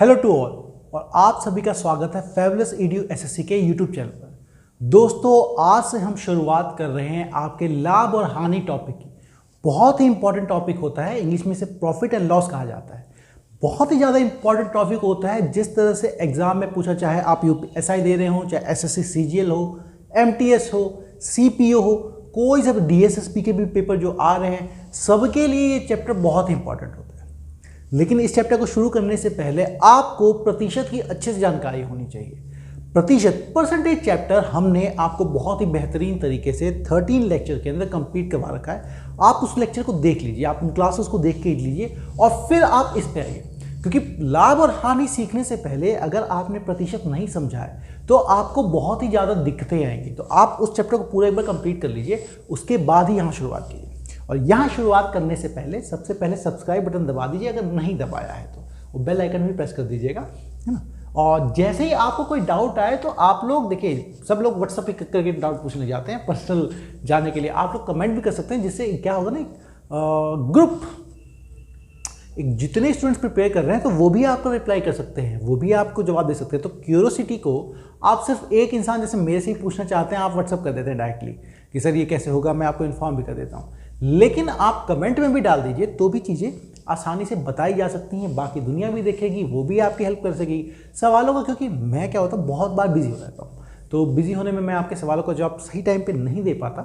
Hello to all और आप सभी का स्वागत है फैबुलस ईडीयू एसएससी के यूट्यूब चैनल पर। दोस्तों आज से हम शुरुआत कर रहे हैं आपके लाभ और हानि टॉपिक की। बहुत ही इंपॉर्टेंट टॉपिक होता है, इंग्लिश में इसे प्रॉफिट एंड लॉस कहा जाता है। बहुत ही ज़्यादा इंपॉर्टेंट टॉपिक होता है, जिस तरह से एग्जाम में पूछा, चाहे आप यूपीएसआई दे रहे हो, चाहे एसएससी सीजीएल हो, एमटीएस हो, सीपीओ हो, कोई सब डीएसएसपी के भी पेपर जो आ रहे हैं, सबके लिए ये चैप्टर बहुत ही इंपॉर्टेंट होता है। लेकिन इस चैप्टर को शुरू करने से पहले आपको प्रतिशत की अच्छे से जानकारी होनी चाहिए। प्रतिशत परसेंटेज चैप्टर हमने आपको बहुत ही बेहतरीन तरीके से 13 लेक्चर के अंदर कंप्लीट करवा रखा है। आप उस लेक्चर को देख लीजिए, आप उन क्लासेस को देख के लीजिए और फिर आप इस पे आइए, क्योंकि लाभ और हानि सीखने से पहले अगर आपने प्रतिशत नहीं समझा है तो आपको बहुत ही ज़्यादा दिक्कतें आएंगी। तो आप उस चैप्टर को पूरा एक बार कंप्लीट कर लीजिए, उसके बाद ही यहाँ शुरुआत कीजिए। और यहाँ शुरुआत करने से पहले सबसे पहले सब्सक्राइब बटन दबा दीजिए, अगर नहीं दबाया है तो, और बेल आइकन भी प्रेस कर दीजिएगा, है ना। और जैसे ही आपको कोई डाउट आए तो आप लोग देखिए, सब लोग व्हाट्सएप पे करके डाउट पूछने जाते हैं पर्सनल जाने के लिए। आप लोग कमेंट भी कर सकते हैं, जिससे क्या होगा ना, ग्रुप एक जितने स्टूडेंट्स प्रिपेयर कर रहे हैं तो वो भी आपको रिप्लाई कर सकते हैं, वो भी आपको जवाब दे सकते हैं। तो क्यूरियोसिटी को आप सिर्फ एक इंसान जैसे मेरे से ही पूछना चाहते हैं, आप व्हाट्सएप कर देते हैं डायरेक्टली कि सर ये कैसे होगा, मैं आपको इन्फॉर्म भी कर देता हूँ। लेकिन आप कमेंट में भी डाल दीजिए तो भी चीज़ें आसानी से बताई जा सकती हैं, बाकी दुनिया भी देखेगी, वो भी आपकी हेल्प कर सकेगी सवालों का। क्योंकि मैं क्या होता हूँ, बहुत बार बिजी हो जाता हूँ, तो बिजी होने में मैं आपके सवालों का जवाब सही टाइम पे नहीं दे पाता,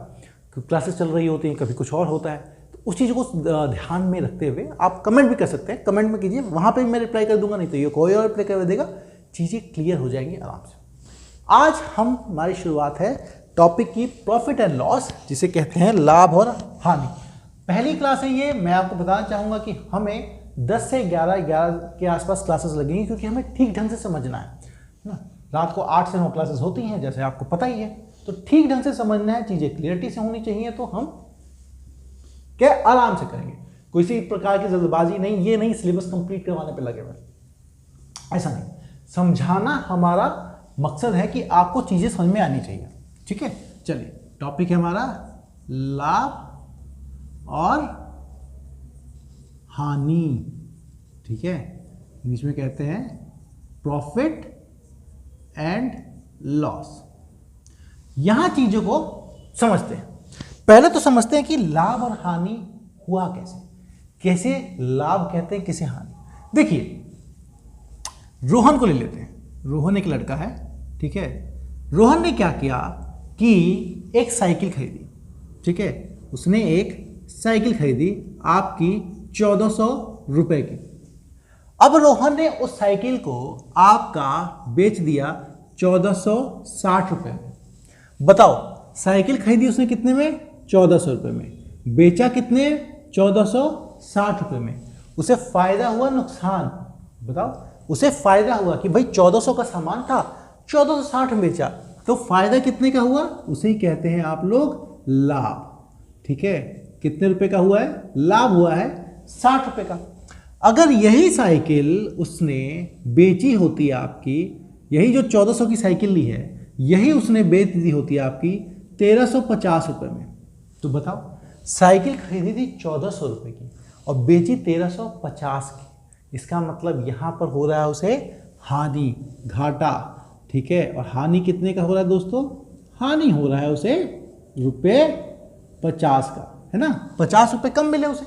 क्योंकि क्लासेस चल रही होती हैं, कभी कुछ और होता है। तो उस चीज़ को ध्यान में रखते हुए आप कमेंट भी कर सकते हैं, कमेंट में कीजिए, वहाँ पर भी मैं रिप्लाई कर दूंगा, नहीं तो ये कोई और रिप्लाई कर देगा, चीज़ें क्लियर हो जाएंगी आराम से। आज हमारी शुरुआत है टॉपिक की प्रॉफिट एंड लॉस, जिसे कहते हैं लाभ और हानि। पहली क्लास है ये। मैं आपको बताना चाहूँगा कि हमें 10 से 11 के आसपास क्लासेस लगेंगी, क्योंकि हमें ठीक ढंग से समझना है ना। रात को 8 से 9 क्लासेस होती हैं, जैसे आपको पता ही है। तो ठीक ढंग से समझना है, चीज़ें क्लियरिटी से होनी चाहिए, तो हम क्या आराम से करेंगे। किसी प्रकार की जल्दबाजी नहीं, ये नहीं सिलेबस कंप्लीट करवाने पे लगे हुए, ऐसा नहीं। समझाना हमारा मकसद है कि आपको चीज़ें समझ में आनी चाहिए, ठीक है। चलिए, टॉपिक है हमारा लाभ और हानि, ठीक है। इंग्लिश में कहते हैं प्रॉफिट एंड लॉस। यहां चीजों को समझते हैं। पहले तो समझते हैं कि लाभ और हानि हुआ कैसे, कैसे लाभ कहते हैं, कैसे हानि। देखिए, रोहन को ले लेते हैं। रोहन एक लड़का है, ठीक है। रोहन ने क्या किया कि एक साइकिल खरीदी, ठीक है। उसने एक साइकिल खरीदी आपकी 1400 रुपए की। अब रोहन ने उस साइकिल को आपका बेच दिया 1460 रुपए में। बताओ, साइकिल खरीदी उसने कितने में? 1400 रुपए में। बेचा कितने? 1460 रुपए में। उसे फायदा हुआ, नुकसान? बताओ, उसे फायदा हुआ कि भाई 1400 का सामान था, 1460 में बेचा, तो फायदा कितने का हुआ? उसे ही कहते हैं आप लोग लाभ, ठीक है। कितने रुपए का हुआ है? लाभ हुआ है 60 रुपए का। अगर यही साइकिल उसने बेची होती आपकी, यही जो 1400 की साइकिल ली है, यही उसने बेच दी होती आपकी 1350 रुपए में, तो बताओ, साइकिल खरीदी थी 1400 रुपए की और बेची 1350 की। इसका मतलब यहां पर हो रहा है उसे हानि, घाटा, ठीक है। और हानि कितने का हो रहा है दोस्तों? हानि हो रहा है उसे ₹50 का, है ना। 50 रुपए कम मिले उसे।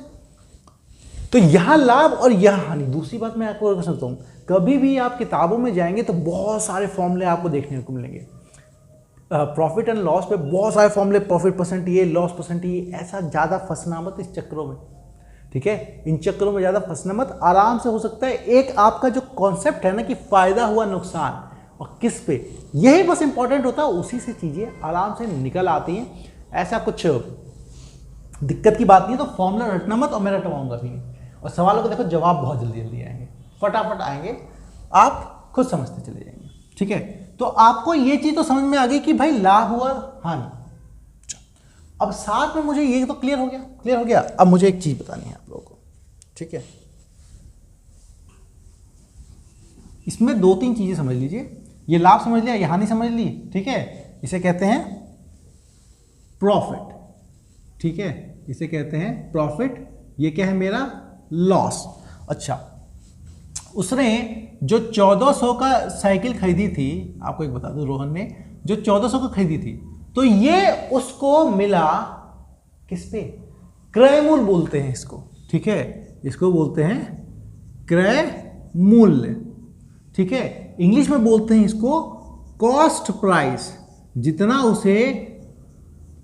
तो यह लाभ और यह हानि। दूसरी बात मैं आपको कर सकता हूं, कभी भी आप किताबों में जाएंगे तो बहुत सारे फॉर्मूले आपको देखने को मिलेंगे। प्रॉफिट एंड लॉस पे बहुत सारे फॉर्मूले, प्रॉफिट परसेंट ये, लॉस परसेंट ये। ऐसा ज़्यादा फंसना मत इस चक्करों में, ठीक है। इन चक्करों में ज़्यादा फंसना मत, आराम से हो सकता है। एक आपका जो कॉन्सेप्ट है ना कि फायदा हुआ, नुकसान और किस पे, यही बस इंपॉर्टेंट होता है। उसी से चीज़ें आराम से निकल आती हैं। ऐसा कुछ दिक्कत की बात नहीं है। तो फॉर्मूला रटना मत, और मैं रटवाऊंगा भी नहीं। और सवालों को देखो, जवाब बहुत जल्दी जल्दी आएंगे, फटाफट आएंगे, आप खुद समझते चले जाएंगे, ठीक है। तो आपको ये चीज तो समझ में आ गई कि भाई लाभ हुआ, हानि। अब साथ में मुझे ये तो क्लियर हो गया, क्लियर हो गया। अब मुझे एक चीज बतानी है आप लोगों को, ठीक है। इसमें 2-3 चीजें समझ लीजिए। ये लाभ समझ लिया, ये हानि समझ ली, ठीक है। इसे कहते हैं प्रॉफिट, ठीक है। इसे कहते हैं प्रॉफिट। ये क्या है मेरा? लॉस। अच्छा, उसने जो 1400 का साइकिल खरीदी थी, आपको एक बता दूं, रोहन ने जो 1400 का खरीदी थी, तो ये उसको मिला किस पे? क्रय मूल्य बोलते हैं इसको, ठीक है, इसको बोलते हैं क्रय मूल्य, ठीक है। इंग्लिश में बोलते हैं इसको कॉस्ट प्राइस। जितना उसे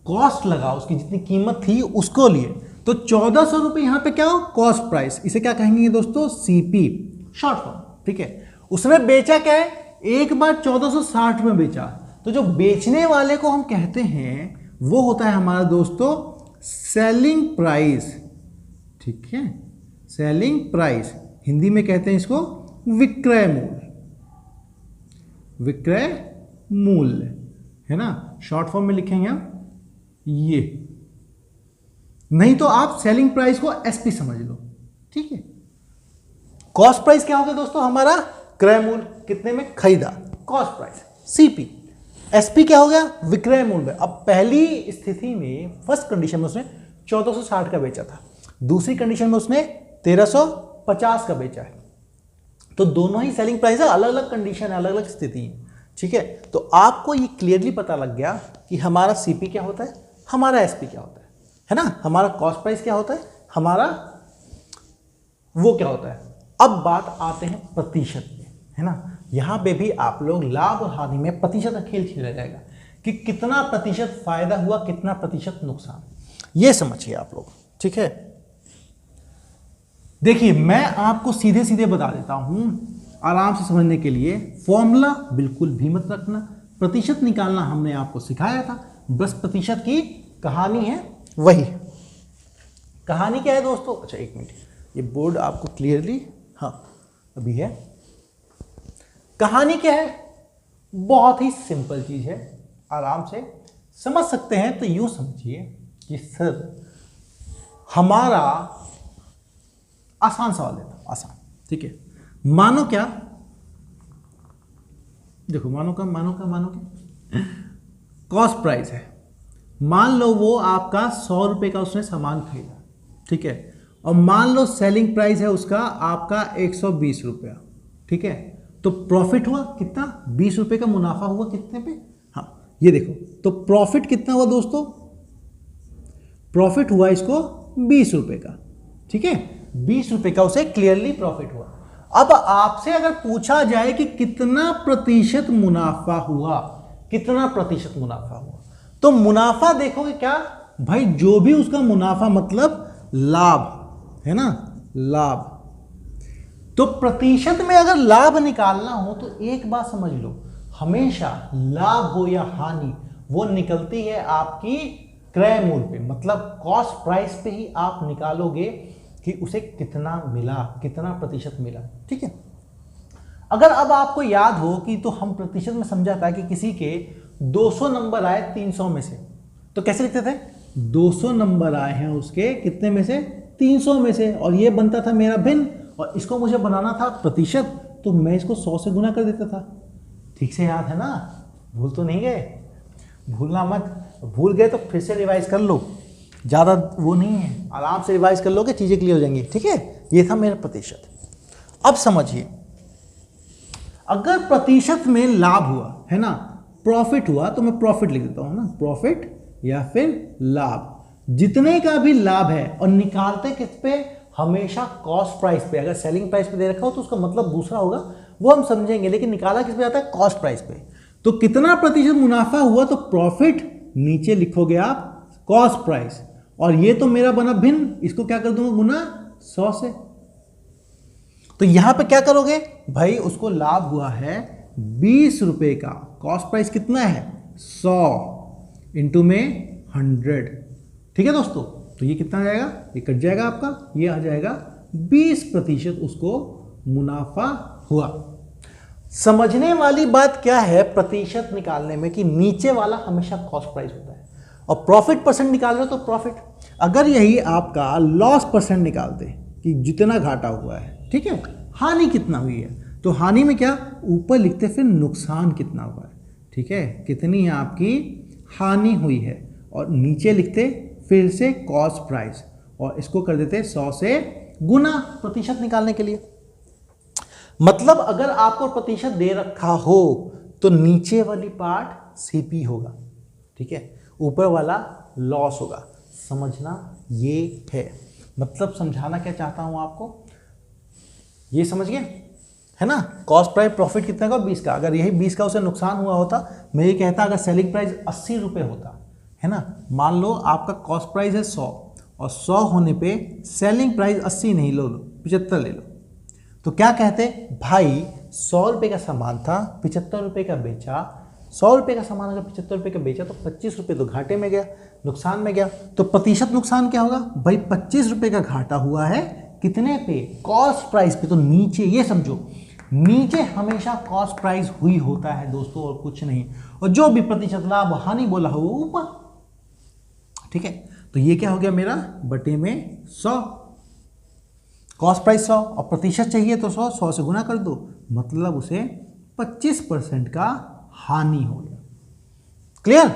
कॉस्ट लगा, उसकी जितनी कीमत थी उसको लिए, तो 1400 रुपये यहां पे क्या हो? Cost price. इसे क्या कहेंगे दोस्तों? सीपी, शॉर्ट फॉर्म, ठीक है। उसने बेचा क्या है? एक बार 1460 में बेचा, तो जो बेचने वाले को हम कहते हैं वो होता है हमारा दोस्तों सेलिंग प्राइस, ठीक है। सेलिंग प्राइस, हिंदी में कहते हैं इसको विक्रय मूल्य, विक्रय मूल्य, है ना। शॉर्ट फॉर्म में लिखेंगे हम ये, नहीं तो आप सेलिंग प्राइस को एसपी समझ लो, ठीक है। कॉस्ट प्राइस क्या होगा दोस्तों? हमारा क्रय मूल्य, कितने में खरीदा, कॉस्ट प्राइस, सीपी। एसपी क्या हो गया? विक्रय मूल्य। अब पहली स्थिति में, फर्स्ट कंडीशन में उसने 1460 का बेचा था, दूसरी कंडीशन में उसने 1350 का बेचा है, तो दोनों ही सेलिंग प्राइस है, अलग अलग कंडीशन है, अलग अलग स्थिति है, ठीक है। तो आपको ये क्लियरली पता लग गया कि हमारा सीपी क्या होता है, हमारा एसपी क्या होता है ना, हमारा कॉस्ट प्राइस क्या होता है, हमारा वो क्या होता है। अब बात आते हैं प्रतिशत में, है ना। यहां पे भी आप लोग लाभ और हानि में प्रतिशत का खेल खेला जाएगा कि कितना प्रतिशत फायदा हुआ, कितना प्रतिशत नुकसान, ये समझिए आप लोग, ठीक है। देखिए मैं आपको सीधे सीधे बता देता हूं आराम से समझने के लिए। फॉर्मूला बिल्कुल भी मत रखना, प्रतिशत निकालना हमने आपको सिखाया था, बस प्रतिशत की कहानी है वही। कहानी क्या है दोस्तों? अच्छा एक मिनट, ये बोर्ड आपको क्लियरली, हाँ अभी है। कहानी क्या है? बहुत ही सिंपल चीज है, आराम से समझ सकते हैं। तो यूं समझिए कि सर हमारा, आसान सवाल लेता हूं, आसान, ठीक है। मानो क्या, देखो मानो क्या कॉस्ट प्राइस है। मान लो वो आपका 100 रुपए का उसने सामान खरीदा, ठीक है, और मान लो सेलिंग प्राइस है उसका आपका 120 रुपया, ठीक है। तो प्रॉफिट हुआ कितना? 20 रुपए का मुनाफा हुआ कितने पे? हाँ ये देखो, तो प्रॉफिट कितना हुआ दोस्तों? प्रॉफिट हुआ इसको 20 रुपए का, ठीक है, 20 रुपए का उसे क्लियरली प्रॉफिट हुआ। अब आपसे अगर पूछा जाए कि कितना प्रतिशत मुनाफा हुआ, कितना प्रतिशत मुनाफा हुआ, तो मुनाफा देखोगे क्या भाई, जो भी उसका मुनाफा मतलब लाभ, है ना, लाभ। तो प्रतिशत में अगर लाभ निकालना हो तो एक बात समझ लो, हमेशा लाभ हो या हानि वो निकलती है आपकी क्रय मूल्य पे, मतलब कॉस्ट प्राइस पे ही आप निकालोगे कि उसे कितना मिला, कितना प्रतिशत मिला, ठीक है। अगर अब आपको याद हो कि तो हम प्रतिशत में समझा था कि किसी के 200 नंबर आए 300 में से, तो कैसे लिखते थे? 200 नंबर आए हैं उसके कितने में से? 300 में से, और ये बनता था मेरा भिन्न, और इसको मुझे बनाना था प्रतिशत, तो मैं इसको 100 से गुना कर देता था। ठीक से याद है ना? भूल तो नहीं गए? भूलना मत, भूल गए तो फिर से रिवाइज कर लो, ज़्यादा वो नहीं है, आराम से रिवाइज कर लोगे, चीज़ें क्लियर हो जाएंगी, ठीक है। ये था मेरा प्रतिशत। अब समझिए, अगर प्रतिशत में लाभ हुआ, है ना, प्रॉफिट हुआ, तो मैं प्रॉफिट लिख देता हूं ना, प्रॉफिट या फिर लाभ, जितने का भी लाभ है, और निकालते किस पे? हमेशा कॉस्ट प्राइस पे। अगर सेलिंग प्राइस पे दे रखा हो तो उसका मतलब दूसरा होगा, वो हम समझेंगे, लेकिन निकाला किस पे जाता है? कॉस्ट प्राइस पे। तो कितना प्रतिशत मुनाफा हुआ, तो प्रॉफिट नीचे लिखोगे आप कॉस्ट प्राइस, और ये तो मेरा बना भिन्न, इसको क्या कर दूंगा? गुना 100 से। तो यहां पे क्या करोगे भाई? उसको लाभ हुआ है 20 रुपए का, कॉस्ट प्राइस कितना है? 100 इंटू में 100, ठीक है दोस्तों। तो ये कितना आ जाएगा? ये कट जाएगा आपका, ये आ जाएगा 20% उसको मुनाफा हुआ। समझने वाली बात क्या है प्रतिशत निकालने में, कि नीचे वाला हमेशा कॉस्ट प्राइस होता है, और प्रॉफिट परसेंट निकाल रहे हो तो प्रॉफिट। अगर यही आपका लॉस परसेंट निकालते कि जितना घाटा हुआ है, ठीक है, हानि कितना हुई है, तो हानि में क्या ऊपर लिखते फिर नुकसान कितना हुआ है, ठीक है, कितनी आपकी हानि हुई है, और नीचे लिखते फिर से कॉस्ट प्राइस, और इसको कर देते 100 से गुना प्रतिशत निकालने के लिए। मतलब अगर आपको प्रतिशत दे रखा हो तो नीचे वाली पार्ट सीपी होगा, ठीक है, ऊपर वाला लॉस होगा। समझना ये है, मतलब समझाना क्या चाहता हूं आपको, ये समझ गए है ना। कॉस्ट प्राइस प्रॉफिट कितने का, 20 का। अगर यही 20 का उसे नुकसान हुआ होता, मैं ये कहता अगर सेलिंग प्राइस 80 रुपये होता है ना, मान लो आपका कॉस्ट प्राइस है 100 और 100 होने पे सेलिंग प्राइस 80 नहीं, लो 75 ले लो, तो क्या कहते भाई 100 रुपये का सामान था, 75 रुपये का बेचा। 100 रुपये का सामान अगर 75 रुपये का बेचा तो 25 रुपये तो घाटे में गया, नुकसान में गया। तो प्रतिशत नुकसान क्या होगा भाई, 25 रुपये का घाटा हुआ है कितने पे, कॉस्ट प्राइस पे। तो नीचे ये समझो, नीचे हमेशा कॉस्ट प्राइस हुई होता है दोस्तों, और कुछ नहीं। और जो भी प्रतिशत लाभ हानि बोला हो वो ऊपर, ठीक है। तो ये क्या हो गया मेरा, बटे में 100, कॉस्ट प्राइस 100 और प्रतिशत चाहिए तो 100 से गुना कर दो, मतलब उसे 25% का हानि हो गया। क्लियर।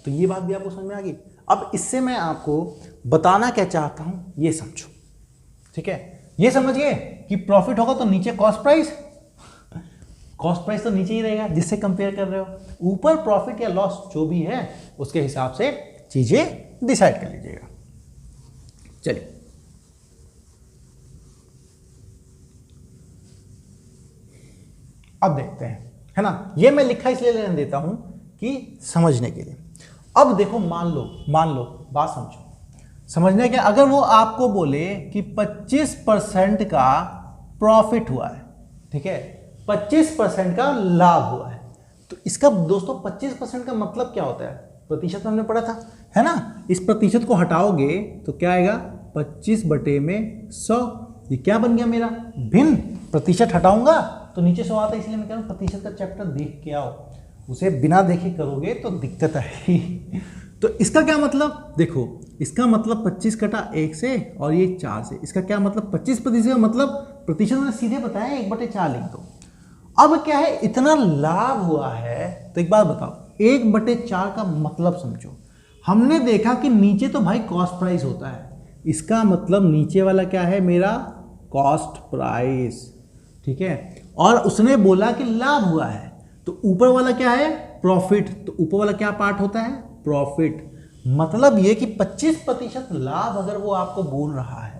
तो ये बात भी आपको समझ में आ गई। अब इससे मैं आपको बताना क्या चाहता हूं, ये समझो, ठीक है। ये समझिए कि प्रॉफिट होगा तो नीचे कॉस्ट प्राइस, कॉस्ट प्राइस तो नीचे ही रहेगा जिससे कंपेयर कर रहे हो, ऊपर प्रॉफिट या लॉस जो भी है उसके हिसाब से चीजें डिसाइड कर लीजिएगा। चलिए अब देखते हैं, है ना। ये मैं लिखा इसलिए लेने देता हूं कि समझने के लिए। अब देखो, मान लो बात समझो, समझने क्या, अगर वो आपको बोले कि 25% का प्रॉफिट हुआ है, ठीक है, 25% का लाभ हुआ है, तो इसका दोस्तों 25% का मतलब क्या होता है, प्रतिशत हमने पढ़ा था, है ना। इस प्रतिशत को हटाओगे तो क्या आएगा, 25 बटे में 100। ये क्या बन गया मेरा, भिन्न। प्रतिशत हटाऊंगा तो नीचे 100 आता है, इसलिए मैं कह रहा हूं प्रतिशत का चैप्टर देख के आओ, उसे बिना देखे करोगे तो दिक्कत आएगी। तो इसका क्या मतलब, देखो इसका मतलब 25 कटा 1 से और ये 4 से, इसका क्या मतलब 25% का मतलब प्रतिशत मैंने सीधे बताया 1/4 लिख दो। अब क्या है, इतना लाभ हुआ है, तो एक बात बताओ 1/4 का मतलब समझो। हमने देखा कि नीचे तो भाई कॉस्ट प्राइस होता है, इसका मतलब नीचे वाला क्या है मेरा, कॉस्ट प्राइस, ठीक है। और उसने बोला कि लाभ हुआ है, तो ऊपर वाला क्या है, प्रॉफिट। तो ऊपर वाला क्या पार्ट होता है, प्रॉफिट। मतलब ये कि 25% लाभ अगर वो आपको बोल रहा है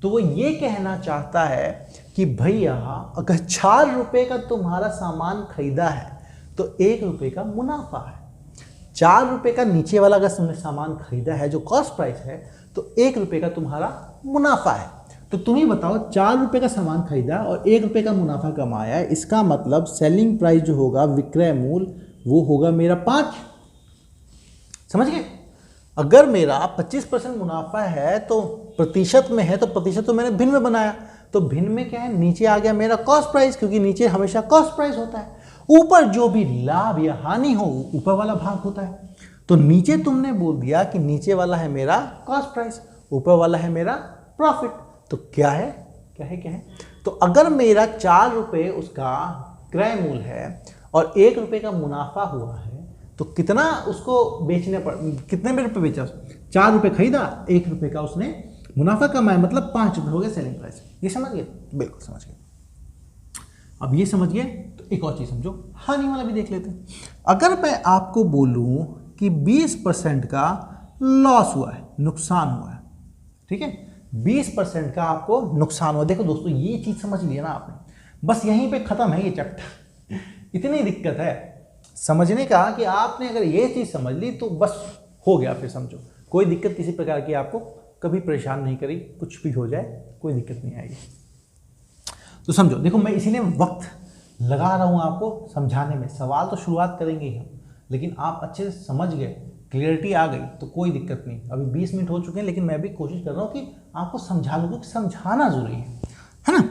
तो वो ये कहना चाहता है कि भैया अगर 4 रुपए का तुम्हारा सामान खरीदा है तो 1 रुपए का मुनाफा है। 4 रुपए का नीचे वाला अगर तुमने सामान खरीदा है जो कॉस्ट प्राइस है तो 1 रुपए का तुम्हारा मुनाफा है। तो तुम ही बताओ, 4 रुपए का सामान खरीदा और 1 रुपए का मुनाफा कमाया है, इसका मतलब सेलिंग प्राइस जो होगा, विक्रय मूल्य, वो होगा मेरा 5। समझ गए। अगर मेरा 25% मुनाफा है तो प्रतिशत में है, तो प्रतिशत तो मैंने भिन्न में बनाया, तो भिन्न में क्या है, नीचे आ गया मेरा कॉस्ट प्राइस, क्योंकि नीचे हमेशा कॉस्ट प्राइस होता है। ऊपर जो भी लाभ या हानि हो ऊपर वाला भाग होता है। तो नीचे तुमने बोल दिया कि नीचे वाला है मेरा कॉस्ट प्राइस, ऊपर वाला है मेरा प्रॉफिट। तो क्या है, तो अगर मेरा 4 रुपए उसका क्रय मूल्य है और 1 रुपए का मुनाफा हुआ है, तो कितना उसको बेचने पर, कितने में रुपए बेचा, 4 रुपए खरीदा, 1 रुपए का उसने मुनाफा कमाया, मतलब 5 रुपए हो गए सेलिंग प्राइस। ये समझ गए, बिल्कुल समझ गए। अब ये समझ गए तो एक और चीज समझो, हानि वाला भी देख लेते हैं। अगर मैं आपको बोलूं कि 20% का लॉस हुआ है, नुकसान हुआ है, ठीक है, 20% का आपको नुकसान हुआ। देखो दोस्तों, ये चीज समझ लिया ना आपने, बस यहीं पे खत्म है ये चैप्टर। इतनी दिक्कत है समझने का कि आपने अगर ये चीज समझ ली तो बस हो गया, फिर समझो कोई दिक्कत किसी प्रकार की आपको कभी परेशान नहीं करी, कुछ भी हो जाए कोई दिक्कत नहीं आएगी। तो समझो, देखो मैं इसीलिए वक्त लगा रहा हूं आपको समझाने में। सवाल तो शुरुआत करेंगे ही हम, लेकिन आप अच्छे से समझ गए, क्लियरिटी आ गई तो कोई दिक्कत नहीं। अभी 20 मिनट हो चुके हैं, लेकिन मैं भी कोशिश कर रहा हूं कि आपको समझा लूँ, क्योंकि समझाना जरूरी है ना।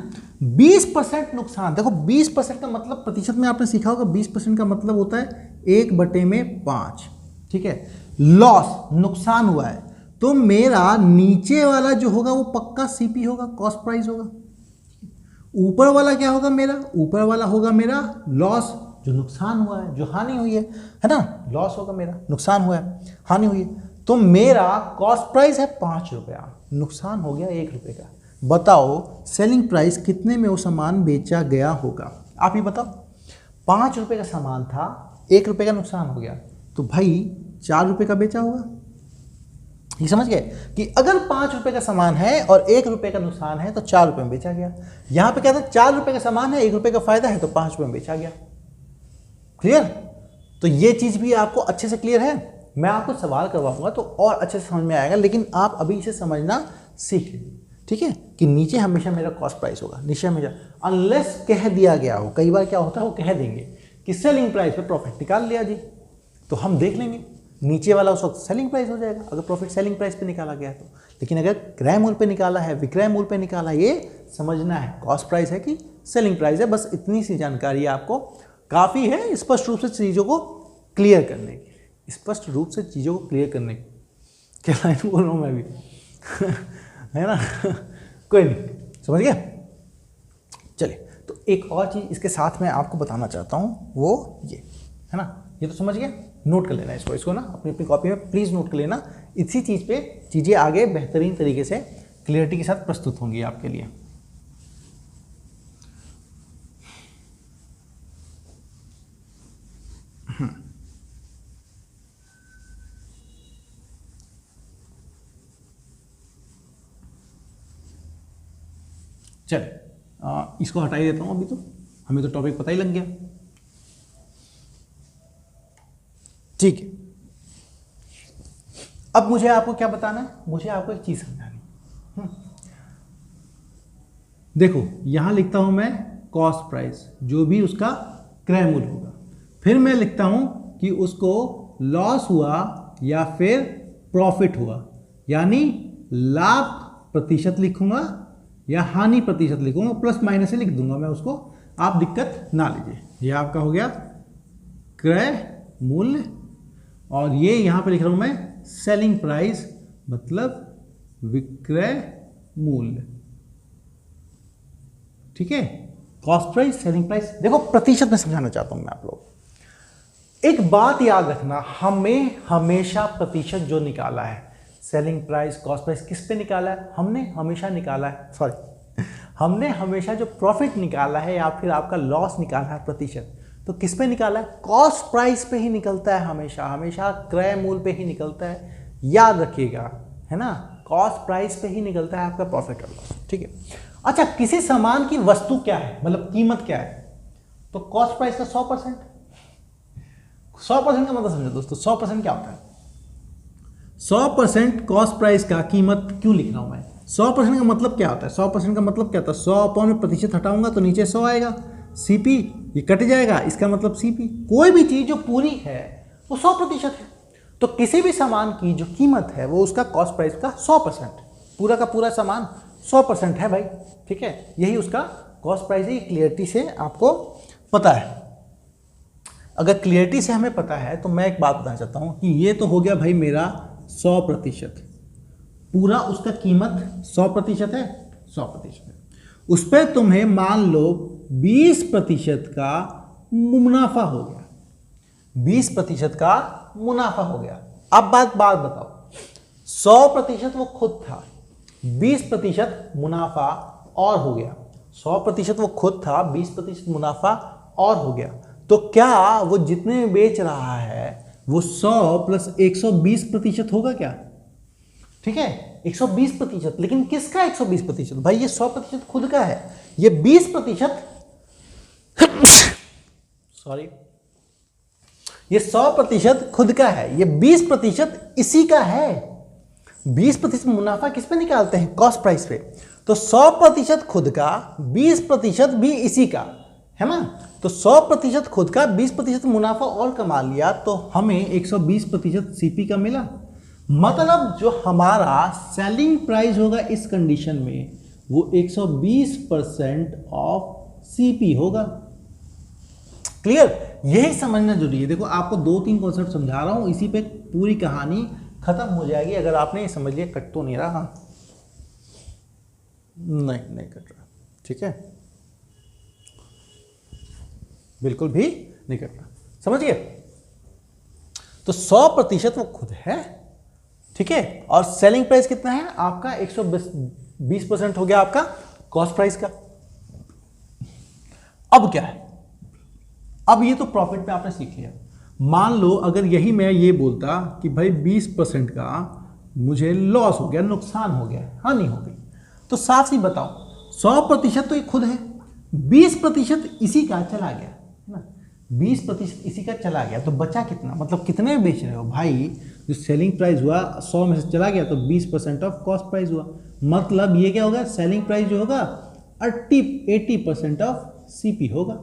20% नुकसान, देखो 20% का मतलब प्रतिशत में आपने सीखा होगा, 20% का मतलब होता है 1/5, ठीक है। लॉस, नुकसान हुआ है, तो मेरा नीचे वाला जो होगा वो पक्का सीपी होगा, कॉस्ट प्राइस होगा। ऊपर वाला क्या होगा मेरा, ऊपर वाला होगा मेरा लॉस, जो नुकसान हुआ है, जो हानि हुई है ना। लॉस होगा मेरा, नुकसान हुआ है, हानि हुई है। तो मेरा कॉस्ट प्राइस है 5 रुपया, नुकसान हो गया 1 रुपए का, बताओ सेलिंग प्राइस कितने में वो सामान बेचा गया होगा। आप ही बताओ, 5 रुपये का सामान था, 1 रुपये का नुकसान हो गया, तो भाई 4 रुपये का बेचा होगा। ये समझ गए कि अगर 5 रुपये का सामान है और 1 रुपये का नुकसान है तो 4 रुपये में बेचा गया। यहां पे क्या था, 4 रुपये का सामान है, 1 रुपये का फायदा है, तो 5 रुपये में बेचा गया। क्लियर? तो ये चीज भी आपको अच्छे से क्लियर है। मैं आपको सवाल करवाऊंगा तो और अच्छे से समझ में आएगा, लेकिन आप अभी इसे समझना सीख लीजिए, ठीक है, कि नीचे हमेशा मेरा कॉस्ट प्राइस होगा, नीचे हमेशा, अनलेस कह दिया गया हो। कई बार क्या होता है, वो कह देंगे कि सेलिंग प्राइस पे प्रॉफिट निकाल लिया जी, तो हम देख लेंगे नीचे वाला उस वक्त सेलिंग प्राइस हो जाएगा, अगर प्रॉफिट सेलिंग प्राइस पे निकाला गया है तो। लेकिन अगर क्रय मूल्य पे निकाला है, विक्रय मूल्य पे निकाला है, ये समझना है कॉस्ट प्राइस है कि सेलिंग प्राइस है। बस इतनी सी जानकारी आपको काफ़ी है स्पष्ट रूप से चीज़ों को क्लियर करने की, स्पष्ट रूप से चीज़ों को क्लियर करने की। क्या लाइन बोल रहा हूँ मैं भी है ना कोई नहीं, समझ गया। चलिए, तो एक और चीज़ इसके साथ मैं आपको बताना चाहता हूँ, वो ये है ना, ये तो समझ गया। नोट कर लेना इसको ना अपनी अपनी कॉपी में प्लीज़ नोट कर लेना। इसी चीज़ पे चीज़ें आगे बेहतरीन तरीके से क्लियरिटी के साथ प्रस्तुत होंगी आपके लिए। चलिए, इसको हटा ही देता हूँ, अभी तो हमें तो टॉपिक पता ही लग गया। ठीक है, अब मुझे आपको क्या बताना है, मुझे आपको एक चीज समझानी। देखो यहां लिखता हूं मैं कॉस्ट प्राइस, जो भी उसका क्रय मूल्य होगा, फिर मैं लिखता हूं कि उसको लॉस हुआ या फिर प्रॉफिट हुआ, यानी लाभ प्रतिशत लिखूंगा या हानि प्रतिशत लिखूंगा, प्लस माइनस से लिख दूंगा मैं उसको, आप दिक्कत ना लीजिए। ये आपका हो गया क्रय मूल्य, और ये यहां पे लिख रहा हूं मैं सेलिंग प्राइस, मतलब विक्रय मूल्य। ठीक है, कॉस्ट प्राइस, सेलिंग प्राइस। देखो प्रतिशत में समझाना चाहता हूं मैं आप लोग। एक बात याद रखना, हमें हमेशा प्रतिशत जो निकाला है, सेलिंग प्राइस, कॉस्ट प्राइस, किस पे निकाला है, हमने हमेशा निकाला है, सॉरी हमने हमेशा जो प्रॉफिट निकाला है या फिर आपका लॉस निकाला है प्रतिशत, तो किस पे निकाला है, कॉस्ट प्राइस पे ही निकलता है, हमेशा हमेशा क्रय मूल्य पे ही निकलता है, याद रखिएगा, है ना, कॉस्ट प्राइस पे ही निकलता है आपका प्रॉफिट और लॉस। ठीक है, अच्छा किसी सामान की वस्तु क्या है, मतलब कीमत क्या है, तो कॉस्ट प्राइस का 100%। 100% का मतलब समझो दोस्तों, 100% क्या होता है, 100% कॉस्ट प्राइस का कीमत क्यों लिख रहा हूं मैं, 100% का मतलब क्या होता है, 100% का मतलब क्या होता है, 100 में प्रतिशत हटाऊंगा तो नीचे 100 आएगा, सीपी ये कट जाएगा, इसका मतलब सीपी। कोई भी चीज जो पूरी है वो 100% है, तो किसी भी सामान की जो कीमत है वो उसका कॉस्ट प्राइस का 100%, पूरा का पूरा सामान 100% है भाई। ठीक है, यही उसका कॉस्ट प्राइस है, क्लियरिटी से आपको पता है। अगर क्लियरिटी से हमें पता है तो मैं एक बात बताना चाहता हूं कि ये तो हो गया भाई मेरा 100%, पूरा उसका कीमत 100% है, 100% है, उस पर तुम्हें मान लो 20% का मुनाफा हो गया, 20% का मुनाफा हो गया। अब बात बताओ, 100% वो खुद था, 20% मुनाफा और हो गया, 100% वो खुद था, 20% मुनाफा और हो गया, तो क्या वो जितने में बेच रहा है वो 100 प्लस 120% होगा क्या? ठीक है, 120%, लेकिन किसका 120%? भाई ये 100% खुद का है, ये 20% सॉरी, ये 100% खुद का है, ये 20% इसी का है। 20% मुनाफा किस पे निकालते हैं? कॉस्ट प्राइस पे। तो 100% खुद का, 20% भी इसी का, है ना। तो 100% खुद का, 20% मुनाफा और कमा लिया, तो हमें 120% सीपी का मिला। मतलब जो हमारा सेलिंग प्राइस होगा इस कंडीशन में वो 120% ऑफ सीपी होगा। क्लियर? यही समझना जरूरी है। देखो आपको 2-3 कॉन्सेप्ट समझा रहा हूं, इसी पे पूरी कहानी खत्म हो जाएगी अगर आपने ये समझ लिया। कट तो नहीं रहा? नहीं कट रहा। ठीक है, बिल्कुल भी नहीं कट रहा। समझ गए? तो 100% वो खुद है, ठीक है। और सेलिंग प्राइस कितना है आपका 120% हो गया आपका कॉस्ट प्राइस का। अब क्या है, अब ये तो प्रॉफिट में आपने सीख लिया। मान लो अगर यही मैं ये बोलता कि भाई 20% का मुझे लॉस हो गया, नुकसान हो गया, हानि हो गई, तो साफ सी बताओ 100% तो ये खुद है, 20% इसी का चला गया है ना, 20% इसी का चला गया, तो बचा कितना, मतलब कितने बेच रहे हो भाई। जो सेलिंग प्राइस हुआ 100 में से चला गया तो 20% ऑफ कॉस्ट प्राइस हुआ, मतलब ये क्या होगा, सेलिंग प्राइस जो होगा 80% ऑफ सीपी होगा।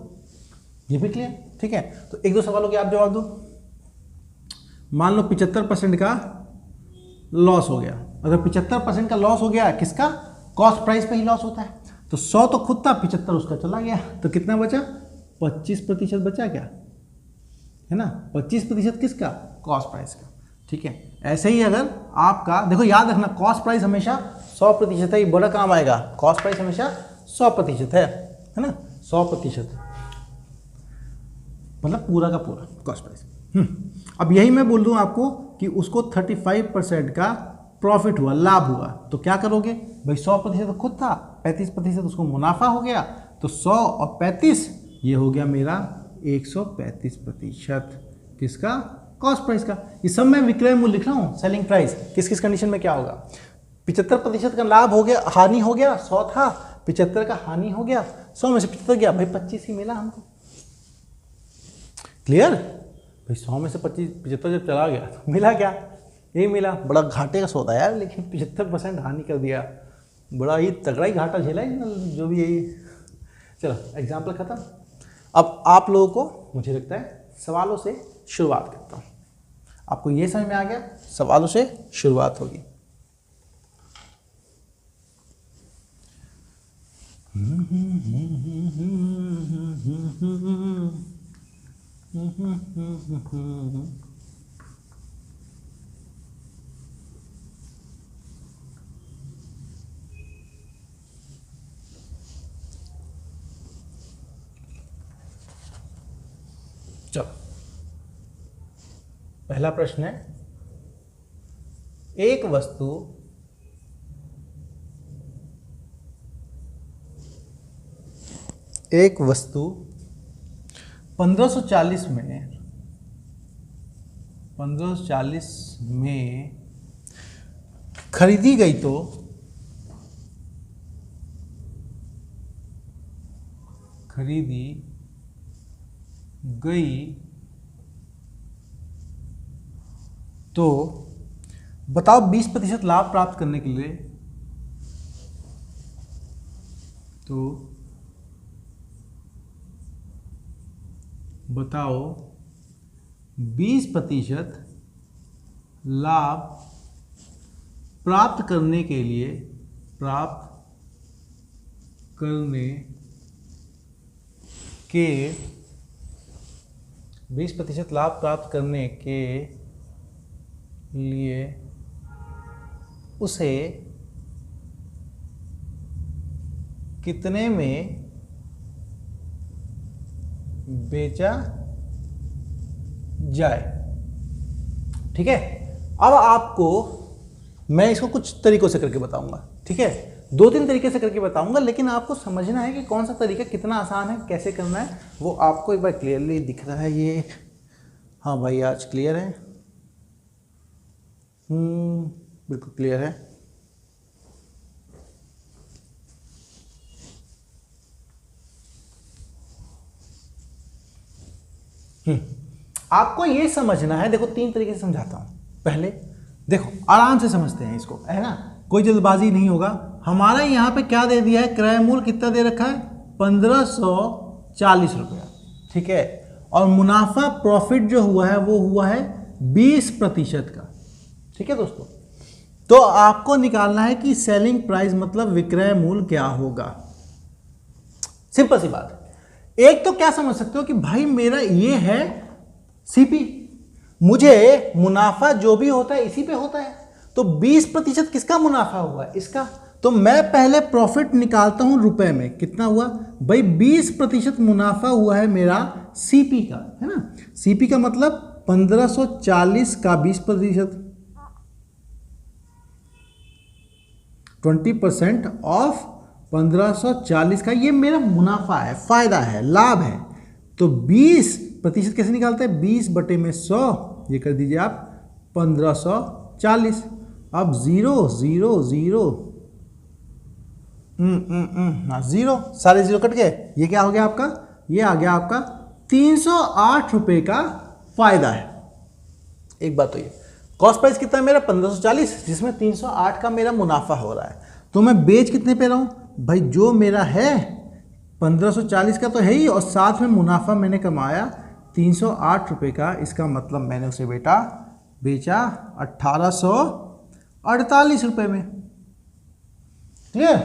ये भी क्लियर, ठीक है। तो एक दो सवालों के आप जवाब दो। मान लो 75% का लॉस हो गया, अगर 75% का लॉस हो गया किसका, कॉस्ट प्राइस पे ही लॉस होता है, तो 100 तो खुद था, 75 उसका चला गया, तो कितना बचा, 25% बचा क्या, है ना, 25% किसका, कॉस्ट प्राइस का। ठीक है, ऐसे ही अगर आपका देखो, याद रखना कॉस्ट प्राइस हमेशा 100% है, ये बड़ा काम आएगा, कॉस्ट प्राइस हमेशा 100% है ना, 100% मतलब पूरा का पूरा कॉस्ट प्राइस। अब यही मैं बोल दूं आपको कि उसको 35% का प्रॉफिट हुआ, लाभ हुआ, तो क्या करोगे भाई, 100% तो खुद था, 35% उसको मुनाफा हो गया, तो 100 और 35 ये हो गया मेरा 135% किसका, कॉस्ट प्राइस का। ये सब मैं विक्रय मूल्य लिख रहा हूँ, सेलिंग प्राइस किस किस कंडीशन में क्या होगा। 75% का लाभ हो गया, हानि हो गया, 100 था, 75 का हानि हो गया, 100 में से 75 गया भाई, 25 ही मिला हमको। क्लियर भाई, 100 में से 75 जब चला गया तो मिला क्या, यही मिला। बड़ा घाटे का सौदा यार, लेकिन 75% हानि कर दिया, बड़ा ही तगड़ा ही घाटा झेला है जो भी यही। चलो एग्जाम्पल खत्म। अब आप लोगों को मुझे लगता है सवालों से शुरुआत करता हूँ। आपको ये समझ में आ गया, सवालों से शुरुआत होगी। चलो पहला प्रश्न है, एक वस्तु एक वस्तु 1540 में खरीदी गई, तो खरीदी गई तो बताओ 20% लाभ प्राप्त करने के लिए, तो बताओ 20% लाभ प्राप्त करने के लिए, प्राप्त करने के 20% लाभ प्राप्त करने के लिए उसे कितने में बेचा जाए। ठीक है, अब आपको मैं इसको कुछ तरीकों से करके बताऊंगा। ठीक है, 2-3 तरीके से करके बताऊंगा, लेकिन आपको समझना है कि कौन सा तरीका कितना आसान है, कैसे करना है, वो आपको एक बार क्लियरली दिख रहा है ये। हाँ भाई आज क्लियर है, बिल्कुल क्लियर है। आपको ये समझना है, देखो 3 तरीके से समझाता हूं। पहले देखो आराम से समझते हैं इसको, है ना, कोई जल्दबाजी नहीं होगा। हमारा यहाँ पे क्या दे दिया है, क्रय मूल्य कितना दे रखा है, 1540 रुपया। ठीक है, और मुनाफा प्रॉफिट जो हुआ है वो हुआ है 20% का। ठीक है दोस्तों, तो आपको निकालना है कि सेलिंग प्राइस मतलब विक्रय मूल्य क्या होगा। सिंपल सी बात है। एक तो क्या समझ सकते हो कि भाई मेरा ये है सीपी, मुझे मुनाफा जो भी होता है इसी पे होता है, तो 20% किसका मुनाफा हुआ, इसका। तो मैं पहले प्रॉफिट निकालता हूं रुपए में, कितना हुआ भाई, 20% मुनाफा हुआ है मेरा सीपी का, है ना। सीपी का मतलब 1540 का 20%, 20% ऑफ 1540 का, ये मेरा मुनाफा है, फायदा है, लाभ है। तो 20% कैसे निकालते हैं? 20/100, ये कर दीजिए आप 1540। अब 0 0 0 0, सारे 0 कट गए। ये क्या हो गया आपका? ये आ गया आपका 308 रुपये का फायदा है। एक बात तो ये, कॉस्ट प्राइस कितना है मेरा? 1540, जिसमें 308 का मेरा मुनाफा हो रहा है। तो मैं बेच कितने पे रहा हूँ भाई? जो मेरा है 1540 का तो है ही, और साथ में मुनाफा मैंने कमाया 308 रुपये का। इसका मतलब मैंने उसे बेटा बेचा 1848 रुपये में। क्लियर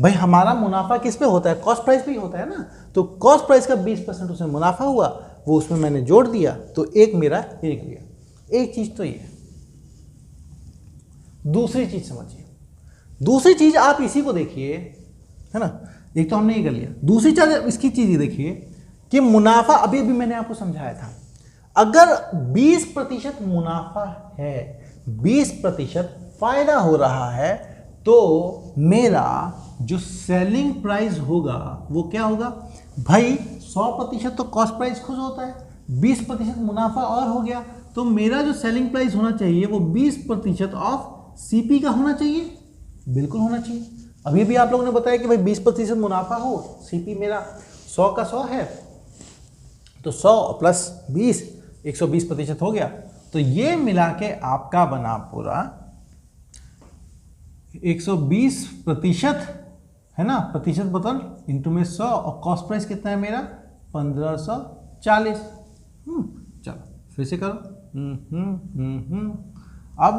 भाई? हमारा मुनाफा किस पे होता है? कॉस्ट प्राइस पे ही होता है ना। तो कॉस्ट प्राइस का 20% उसमें मुनाफा हुआ, वो उसमें मैंने जोड़ दिया, तो एक मेरा एक गया। एक चीज तो ये। दूसरी चीज समझिए, दूसरी चीज आप इसी को देखिए, है ना। एक तो हमने ये कर लिया, दूसरी चीज इसकी चीज ये देखिए कि मुनाफा, अभी अभी मैंने आपको समझाया था, अगर 20% मुनाफा है, 20% फायदा हो रहा है, तो मेरा जो सेलिंग प्राइस होगा वो क्या होगा भाई? 100% तो कॉस्ट प्राइस खुद होता है, 20% मुनाफा और हो गया, तो मेरा जो सेलिंग प्राइस होना चाहिए वो 20% ऑफ सीपी का होना चाहिए। बिल्कुल होना चाहिए। अभी भी आप लोगों ने बताया कि भाई 20% मुनाफा हो, सीपी मेरा 100 का 100 है, तो 100 प्लस 20 120% हो गया। तो ये मिला के आपका बना पूरा 120%, है ना। प्रतिशत बदल इंटू में 100, और कॉस्ट प्राइस कितना है मेरा? 1540। चलो फिर से करो। अब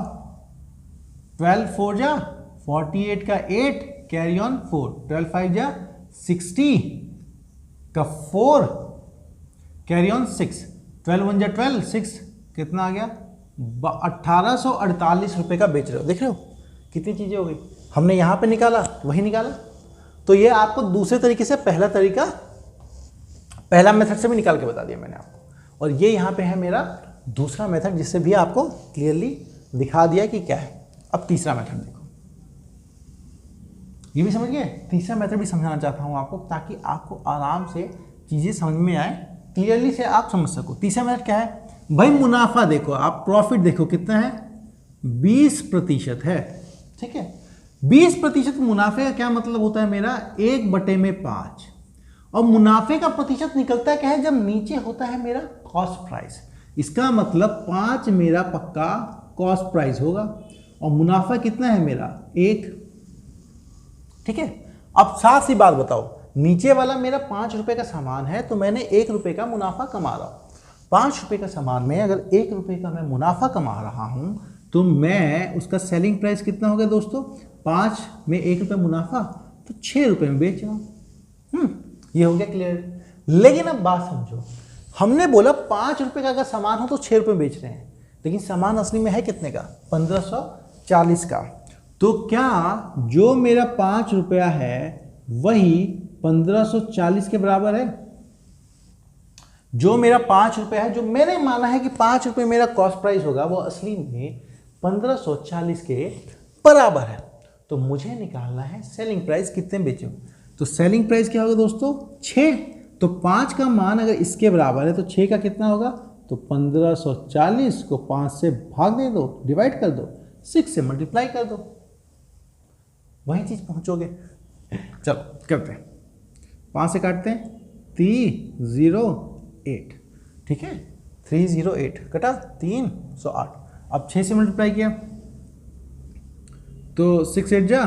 12 4 जा 48 का 8, कैरी ऑन 4, 12 5 जा 60 का 4, कैरी ऑन 6, 12 1 जा 12, 6 कितना आ गया? 1848 रुपये का बेच रहे हो। देख रहे हो कितनी चीजें हो गई। हमने यहां पे निकाला, वही निकाला। तो ये आपको दूसरे तरीके से, पहला तरीका, पहला मेथड से भी निकाल के बता दिया मैंने आपको, और ये यहां पे है मेरा दूसरा मेथड, जिससे भी आपको क्लियरली दिखा दिया कि क्या है। अब तीसरा मेथड देखो, ये भी समझ गए। तीसरा मेथड भी समझाना चाहता हूं आपको, ताकि आपको आराम से चीजें समझ में आए, क्लियरली से आप समझ सको। तीसरा मेथड क्या है भाई? मुनाफा देखो, आप प्रॉफिट देखो कितना है? 20% है, ठीक है। 20% मुनाफे का क्या मतलब होता है मेरा? 1/5। और मुनाफे का प्रतिशत निकलता है क्या है? जब नीचे होता है मेरा कॉस्ट प्राइस। इसका मतलब 5 मेरा पक्का कॉस्ट प्राइस होगा, और मुनाफा कितना है मेरा? 1, ठीक है। अब साफ सी बात बताओ, नीचे वाला मेरा 5 रुपए का सामान है, तो मैंने 1 रुपए का मुनाफा कमा रहा हूं। 5 रुपए का सामान में अगर 1 रुपए का मैं मुनाफा कमा रहा हूं, तो मैं उसका सेलिंग प्राइस कितना हो गया दोस्तों? 5 में 1 रुपये मुनाफा, तो 6 रुपये में बेच रहा हूं। ये हो गया क्लियर। लेकिन अब बात समझो, हमने बोला 5 रुपये का अगर सामान हो तो 6 रुपये बेच रहे हैं, लेकिन सामान असली में है कितने का? 1540 का। तो क्या जो मेरा 5 रुपया है वही 1540 के बराबर है? जो मेरा 5 रुपये है, जो मैंने माना है कि 5 रुपये मेरा कॉस्ट प्राइस होगा, वो असली में 1540 के बराबर है। तो मुझे निकालना है सेलिंग प्राइस कितने बेचे। तो सेलिंग प्राइस क्या होगा दोस्तों? 6। तो 5 का मान अगर इसके बराबर है, तो 6 का कितना होगा? तो 1540 को 5 से भाग दे दो, डिवाइड कर दो, 6 से मल्टीप्लाई कर दो, वही चीज पहुंचोगे। चलो करते हैं, 5 से काटते हैं, 308, ठीक है। 308 कटा 308। अब 6 से मल्टीप्लाई किया तो 6 8 जा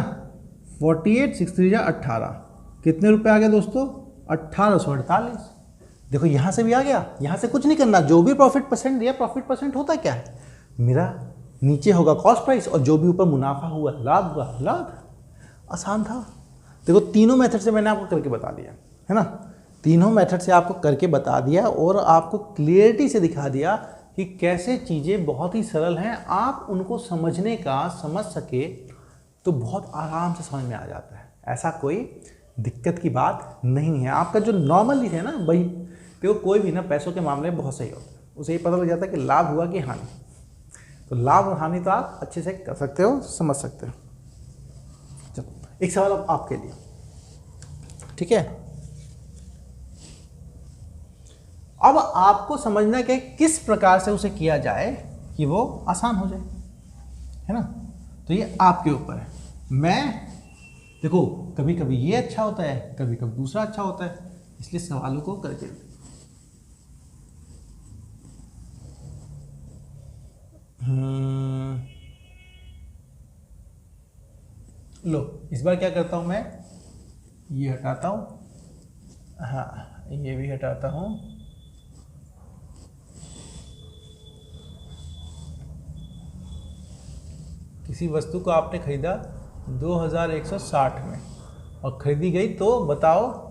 48, 6 3 जा 18, कितने रुपए आ गए दोस्तों? 1848। देखो यहां से भी आ गया, यहां से कुछ नहीं करना, जो भी प्रॉफिट परसेंट दिया, प्रॉफिट परसेंट होता क्या है मेरा? नीचे होगा कॉस्ट प्राइस, और जो भी ऊपर मुनाफा हुआ, लाभ हुआ, लाभ। आसान था। देखो तीनों मेथड से मैंने आपको करके बता दिया, है ना। तीनों मेथड से आपको करके बता दिया, और आपको क्लियरिटी से दिखा दिया कि कैसे चीज़ें बहुत ही सरल हैं। आप उनको समझने का, समझ सके तो बहुत आराम से समझ में आ जाता है। ऐसा कोई दिक्कत की बात नहीं है। आपका जो नॉर्मली है ना भाई, देखो कोई भी ना पैसों के मामले में बहुत सही होता है, उसे ये पता लग जाता है कि लाभ हुआ कि हानि। तो लाभ और हानि तो आप अच्छे से कर सकते हो, समझ सकते हो। चलो एक सवाल अब आपके लिए, ठीक है। अब आपको समझना कि किस प्रकार से उसे किया जाए कि वो आसान हो जाए, है ना। तो ये आपके ऊपर है। मैं देखो, कभी कभी ये अच्छा होता है, कभी कभी दूसरा अच्छा होता है, इसलिए सवालों को करके लो। इस बार क्या करता हूं मैं, ये हटाता हूं, हाँ ये भी हटाता हूं। किसी वस्तु को आपने खरीदा 2160 में और खरीदी गई तो बताओ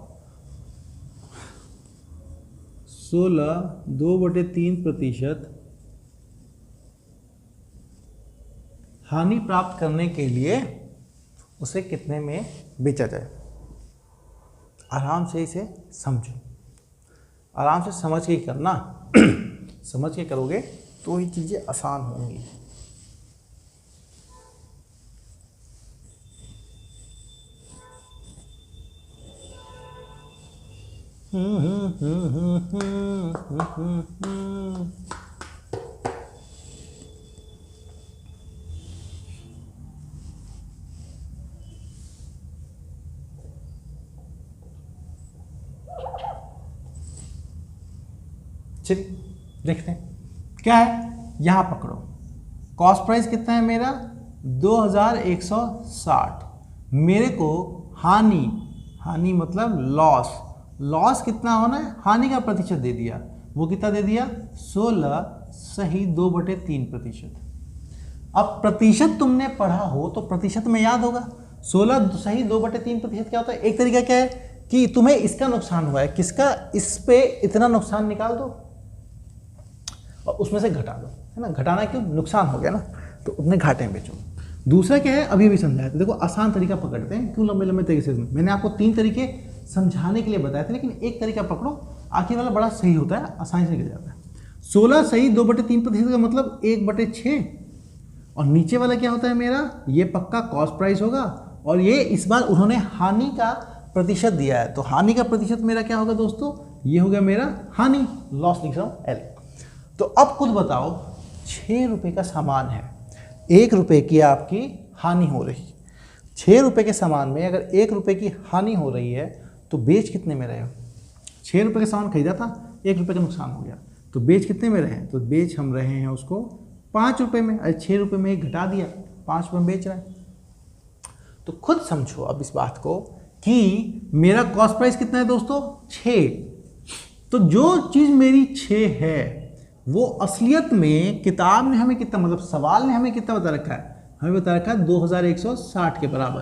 2/3% हानि प्राप्त करने के लिए उसे कितने में बेचा जाए। आराम से इसे समझो, आराम से समझ के करना समझ के करोगे तो ही चीज़ें आसान होंगी। चलिए देखते हैं क्या है। यहां पकड़ो, कॉस्ट प्राइस कितना है मेरा 2160। मेरे को हानि, हानि मतलब लॉस, लॉस कितना होना है, हानि का प्रतिशत दे दिया। वो कितना दे दिया 16 सही 2/3%। अब प्रतिशत तुमने पढ़ा हो तो प्रतिशत में याद होगा, 16 सही 2/3% क्या होता है। एक तरीका क्या है कि तुम्हें इसका नुकसान हुआ है, किसका, इस पे इतना नुकसान निकाल दो और उसमें से घटा दो, है ना। घटाना क्यों, नुकसान हो गया ना, तो उतने घाटे में बेचो। दूसरा क्या है, अभी भी समझाया था। देखो आसान तरीका पकड़ते हैं, क्यों लंबे लंबे तरीके से। मैंने आपको 3 तरीके समझाने के लिए बताए थे, लेकिन एक तरीका पकड़ो, आखिर वाला बड़ा सही होता है, आसानी से निकल जाता है। 16 सही 2/3% का मतलब 1/6, और नीचे वाला क्या होता है मेरा, ये पक्का कॉस्ट प्राइस होगा, और ये इस बार उन्होंने हानि का प्रतिशत दिया है, तो हानि का प्रतिशत मेरा क्या होगा दोस्तों, ये हो गया मेरा हानि, लॉस लिख रहा हूँ एल। तो अब खुद बताओ, 6 रुपये का सामान है, 1 रुपये की आपकी हानि हो रही। 6 रुपये के सामान में अगर 1 रुपये की हानि हो रही है तो बेच कितने में रहे हो। 6 रुपये का सामान खरीदा था, 1 रुपये का नुकसान हो गया, तो बेच कितने में रहे, तो बेच हम रहे हैं उसको 5 रुपये में। अरे 6 रुपये में 1 घटा दिया, 5 रुपये में बेच रहे हैं। तो खुद समझो अब इस बात को कि मेरा कॉस्ट प्राइस कितना है दोस्तों 6। तो जो चीज़ मेरी 6 है वो असलियत में किताब ने हमें कितना, मतलब सवाल ने हमें कितना बता रखा है, हमें बता रखा है 2160 के बराबर।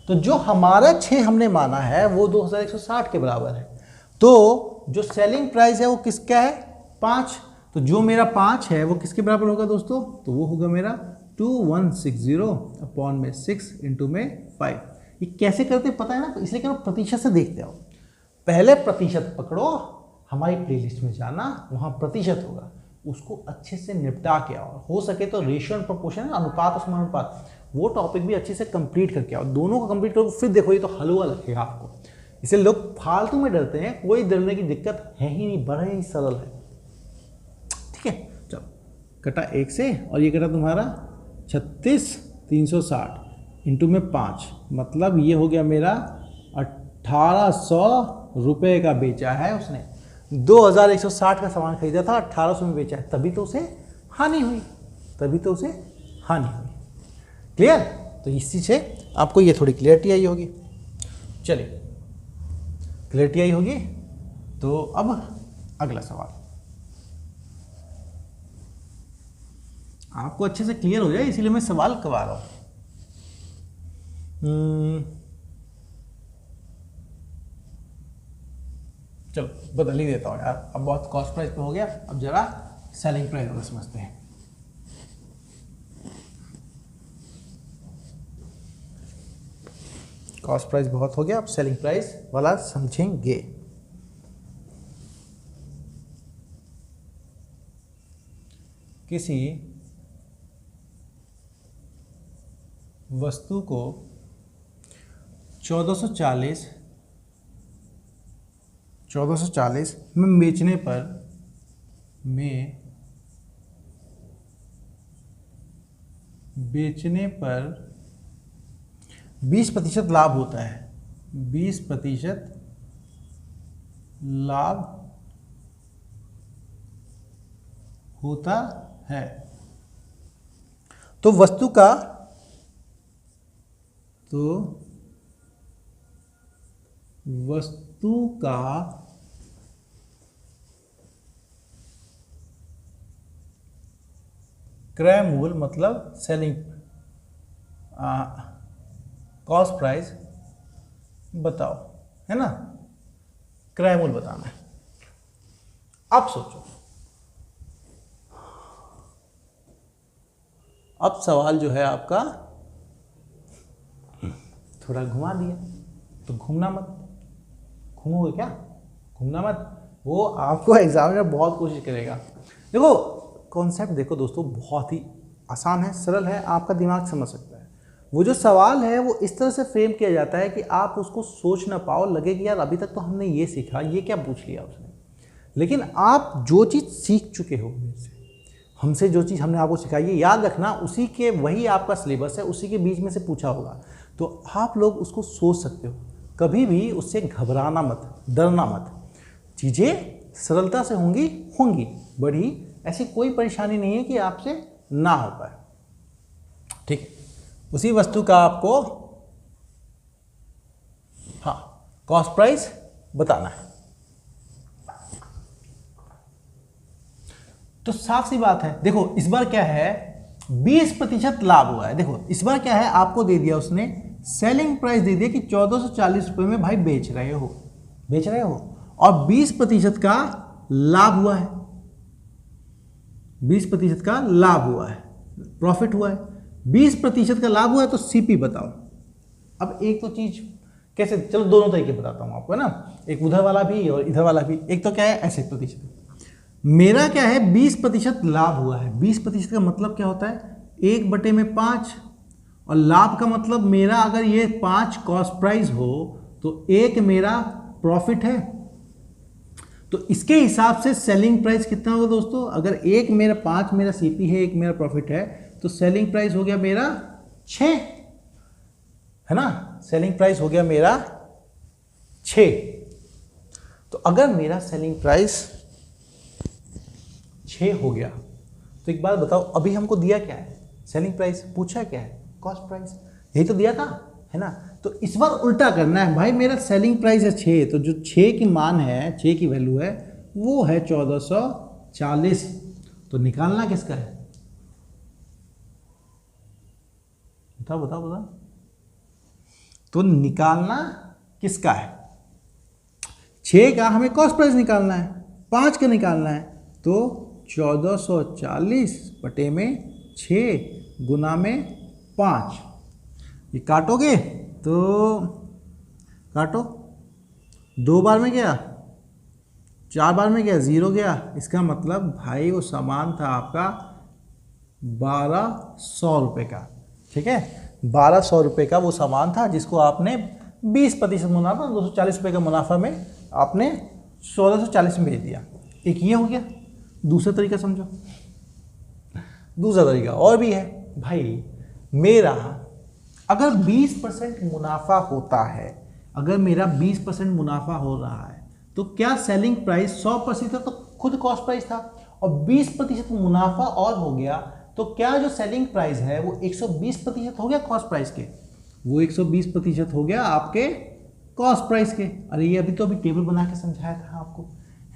तो जो हमारा 6 हमने माना है वो 2160 के बराबर है। तो जो सेलिंग प्राइस है वो किसका है 5। तो जो मेरा 5 है वो किसके बराबर होगा दोस्तों, तो वो होगा मेरा 2160 अपॉन में 6 इंटू में 5। ये कैसे करते पता है ना, इसलिए करो प्रतिशत से देखते हो। पहले प्रतिशत पकड़ो, हमारी प्लेलिस्ट में जाना, वहाँ प्रतिशत होगा, उसको अच्छे से निपटा के आओ। हो सके तो रेशियो एंड प्रोपोर्शन, अनुपात और समानुपात, वो टॉपिक भी अच्छे से कंप्लीट करके आओ। दोनों को कंप्लीट करो, फिर देखो ये तो हलवा लगेगा आपको। इसलिए लोग फालतू में डरते हैं, कोई डरने की दिक्कत है ही नहीं, बड़ा ही सरल है। ठीक है, चलो कटा 1 से, और ये कटा तुम्हारा 36,360 इंटू में 5, मतलब ये हो गया मेरा 1800 रुपये का बेचा है उसने। 2160 का सामान खरीदा था, 1800 में बेचा है, तभी तो उसे हानि हुई, तभी तो उसे हानि हुई। क्लियर। तो इस चीज से आपको ये थोड़ी क्लियरिटी आई होगी। चलिए क्लियरिटी आई होगी, तो अब अगला सवाल आपको अच्छे से क्लियर हो जाए, इसीलिए मैं सवाल करवा रहा हूं। चलो बदल ही देता हूँ यार, अब बहुत कॉस्ट प्राइस पे हो गया, अब जरा सेलिंग प्राइस वाला समझते हैं। कॉस्ट प्राइस बहुत हो गया, अब सेलिंग प्राइस वाला समझेंगे। किसी वस्तु को 1440 में बेचने पर 20% लाभ होता है, 20% लाभ होता है। तो वस्तु का क्रय मूल्य मतलब सेलिंग कॉस्ट प्राइस बताओ, है ना, क्रय मूल्य बताना है। अब सोचो, अब सवाल जो है आपका थोड़ा घुमा दिया, तो घूमना मत, घूमोगे क्या, घूमना मत, वो आपको एग्जाम में बहुत कोशिश करेगा। देखो कॉन्सेप्ट देखो दोस्तों, बहुत ही आसान है, सरल है, आपका दिमाग समझ सकता है। वो जो सवाल है वो इस तरह से फ्रेम किया जाता है कि आप उसको सोच ना पाओ, लगे कि यार अभी तक तो हमने ये सीखा, ये क्या पूछ लिया उसने। लेकिन आप जो चीज़ सीख चुके हो हमसे, जो चीज़ हमने आपको सिखाई है, याद रखना उसी के, वही आपका सिलेबस है, उसी के बीच में से पूछा होगा, तो आप लोग उसको सोच सकते हो। कभी भी उससे घबराना मत, डरना मत, चीज़ें सरलता से होंगी बड़ी, ऐसी कोई परेशानी नहीं है कि आपसे ना हो पाए। ठीक है, उसी वस्तु का आपको कॉस्ट प्राइस बताना है। तो साफ सी बात है, देखो इस बार क्या है, 20% लाभ हुआ है। देखो इस बार क्या है, आपको दे दिया उसने, सेलिंग प्राइस दे दिया कि 1440 रुपये में भाई बेच रहे हो, और 20% का लाभ हुआ है, 20% का लाभ हुआ है, प्रॉफिट हुआ है, 20% का लाभ हुआ है, तो सीपी बताओ। अब एक तो चीज कैसे, चलो दोनों तरीके बताता हूं आपको, है ना, एक उधर वाला भी और इधर वाला भी। एक तो क्या है ऐसे प्रतिशत, मेरा क्या है 20% लाभ हुआ है, 20% का मतलब क्या होता है 1/5, और लाभ का मतलब मेरा अगर ये 5 कॉस्ट प्राइस हो तो 1 मेरा प्रॉफिट है। तो इसके हिसाब से सेलिंग प्राइस कितना होगा दोस्तों, अगर 5 मेरा सीपी है, 1 मेरा प्रॉफिट है, तो सेलिंग प्राइस हो गया मेरा 6, है ना, सेलिंग प्राइस हो गया मेरा 6। तो अगर मेरा सेलिंग प्राइस 6 हो गया, तो एक बात बताओ, अभी हमको दिया क्या है, सेलिंग प्राइस, पूछा क्या है, कॉस्ट प्राइस, यही तो दिया था, है ना। तो इस बार उल्टा करना है भाई, मेरा सेलिंग प्राइस है 6, तो जो 6 की मान है, 6 की वैल्यू है, वो है 1440, तो निकालना किसका है, बताओ। तो निकालना किसका है, 6 का हमें कॉस्ट प्राइस निकालना है, 5 का निकालना है, तो 1440 बटे में 6 गुना में 5, ये काटोगे तो काटो, 2 बार में गया, 4 बार में गया, 0 गया, इसका मतलब भाई वो सामान था आपका 1200 रुपये का, ठीक है, 1200 रुपये का वो सामान था, जिसको आपने 20% मुनाफा, 240 रुपये का मुनाफा में आपने 1440 में बेच दिया। एक ये हो गया। दूसरा तरीका समझो, दूसरा तरीका और भी है भाई, मेरा अगर 20% मुनाफा होता है, अगर मेरा 20% मुनाफा हो रहा है, तो क्या सेलिंग प्राइस 100% था, तो खुद कॉस्ट प्राइस था, और 20% मुनाफा और हो गया, तो क्या जो सेलिंग प्राइस है वो 120% हो गया कॉस्ट प्राइस के, वो 120% हो गया आपके कॉस्ट प्राइस के। अरे ये अभी टेबल बना के समझाया था आपको,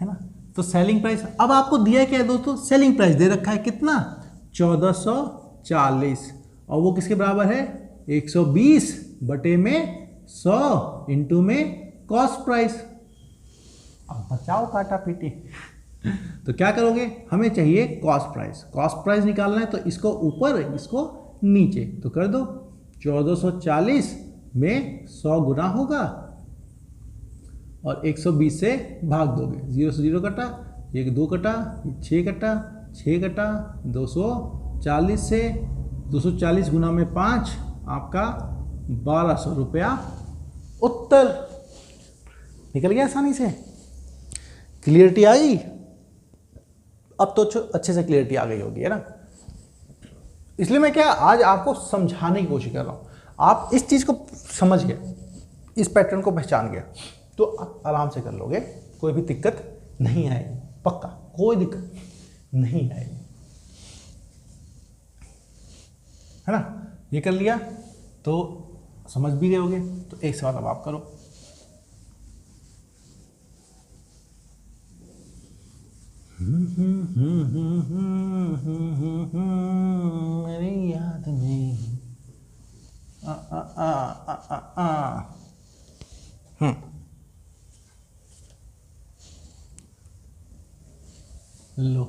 है ना। तो सेलिंग प्राइस, अब आपको दिया क्या है दोस्तों, सेलिंग प्राइस दे रखा है कितना, 1440, और वो किसके बराबर है, 120 बटे में 100 इंटू में कॉस्ट प्राइस। अब बचाओ काटा पीटी। तो क्या करोगे, हमें चाहिए कॉस्ट प्राइस निकालना है, तो इसको ऊपर इसको नीचे, तो कर दो, 1440 में 100 गुना होगा और 120 से भाग दोगे, 0 से 0 कटा, 1 2 कटा, 6 कटा, 6 कटा, 240 से 240 गुना में 5, आपका 1200 रुपया उत्तर निकल गया आसानी से। क्लियरिटी आ गई? अब तो अच्छे से क्लियरिटी आ गई होगी, है ना। इसलिए मैं क्या आज आपको समझाने की कोशिश कर रहा हूं। आप इस चीज को समझ गए, इस पैटर्न को पहचान गए, तो आप आराम से कर लोगे, कोई भी दिक्कत नहीं आएगी, पक्का कोई दिक्कत नहीं आएगी, है ना। ये कर लिया तो समझ भी गए होगे। तो एक सवाल अब आप करो। मेरी याद में लो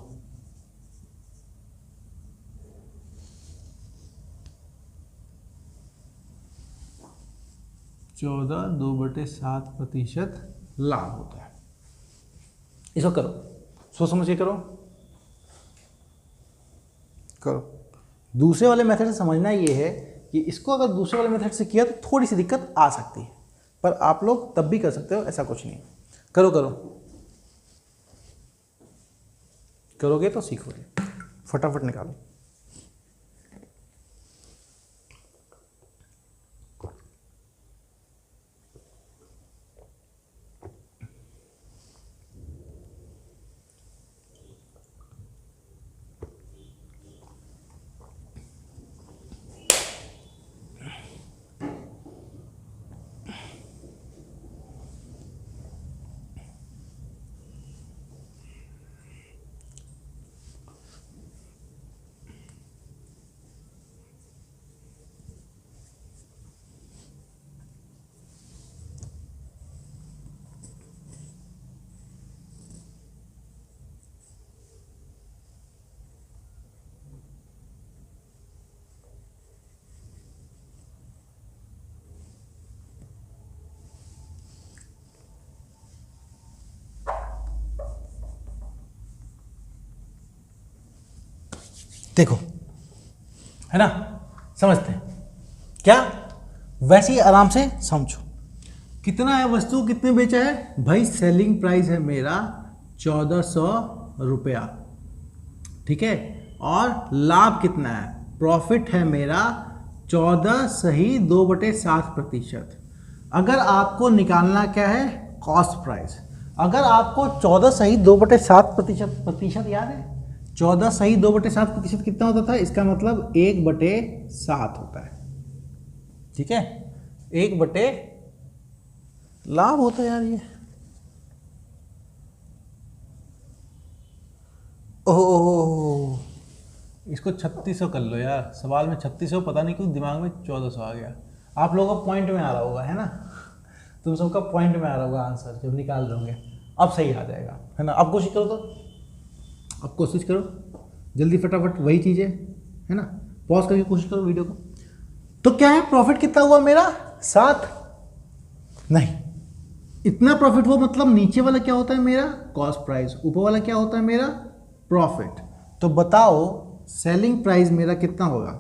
14/2/7% लाभ होता है। इसको करो, सोच समझ के करो। दूसरे वाले मेथड से समझना ये है कि इसको अगर दूसरे वाले मेथड से किया तो थोड़ी सी दिक्कत आ सकती है, पर आप लोग तब भी कर सकते हो, ऐसा कुछ नहीं। करो करोगे तो सीखोगे। फटाफट निकालो। देखो, है ना, समझते हैं क्या? वैसे ही आराम से समझो। कितना है वस्तु, कितने बेचा है भाई? सेलिंग प्राइस है मेरा 1400 रुपया, ठीक है। और लाभ कितना है? प्रॉफिट है मेरा 14 सही 2/7%। अगर आपको निकालना क्या है? Cost price. अगर आपको 14 सही 2/7% याद है? 14 सही 2/7% कितना होता था? इसका मतलब 1/7 होता है, ठीक है। 1/, लाभ होता है यार ये। ओह, इसको 3600 कर लो यार। सवाल में 3600, पता नहीं क्यों दिमाग में 1400 आ गया। आप लोगों का पॉइंट में आ रहा होगा, है ना। तुम सबका पॉइंट में आ रहा होगा आंसर जब निकाल रहे होंगे। अब सही आ जाएगा, है ना। अब कोशिश करो, तो अब कोशिश करो जल्दी फटाफट, वही चीज़ें, है ना। पॉज करके कोशिश करो वीडियो को। तो क्या है, प्रॉफिट कितना हुआ मेरा? 7 नहीं, इतना प्रॉफिट हुआ, मतलब नीचे वाला क्या होता है मेरा? Cost price. ऊपर वाला क्या होता है मेरा? प्रॉफिट। तो बताओ सेलिंग प्राइस मेरा कितना होगा?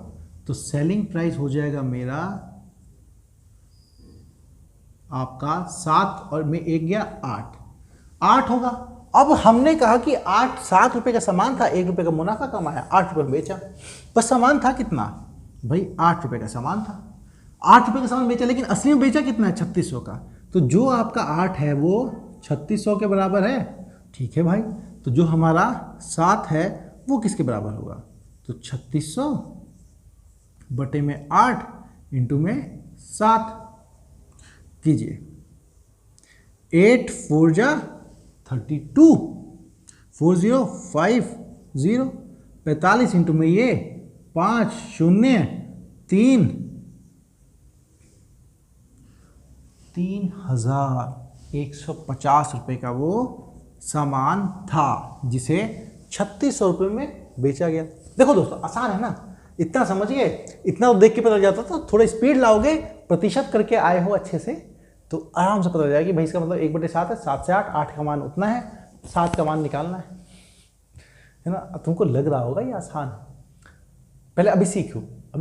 तो सेलिंग प्राइस हो जाएगा मेरा आपका 7 और में 1 गया 8 होगा। अब हमने कहा कि 7 रुपए का सामान था, 1 रुपए का मुनाफा कमाया, 8 रुपए में बेचा। बस सामान था कितना भाई? 8 रुपए का सामान था। 8 रुपए का सामान बेचा, लेकिन असली में बेचा कितना है? 3600 का। तो जो आपका 8 है वो 3600 के बराबर है, ठीक है भाई। तो जो हमारा 7 है वो किसके बराबर होगा? तो 3600 बटे में 8 इंटू में 7 कीजिए। 8 4 जा 32, 4050, 45 इंटू में ये 5 0 3, 3150 रुपये का वो सामान था, जिसे 3600 रुपये में बेचा गया। देखो दोस्तों, आसान है ना, इतना समझ गए, इतना तो देख के पता चल जाता था। थोड़ा स्पीड लाओगे, प्रतिशत करके आए हो अच्छे से, तो आराम से पता चल जाएगा कि भाई इसका मतलब 1/7 है। 7 से 8 का मान उतना है, 7 का मान निकालना है ना। तुमको लग रहा होगा ये आसान। पहले अभी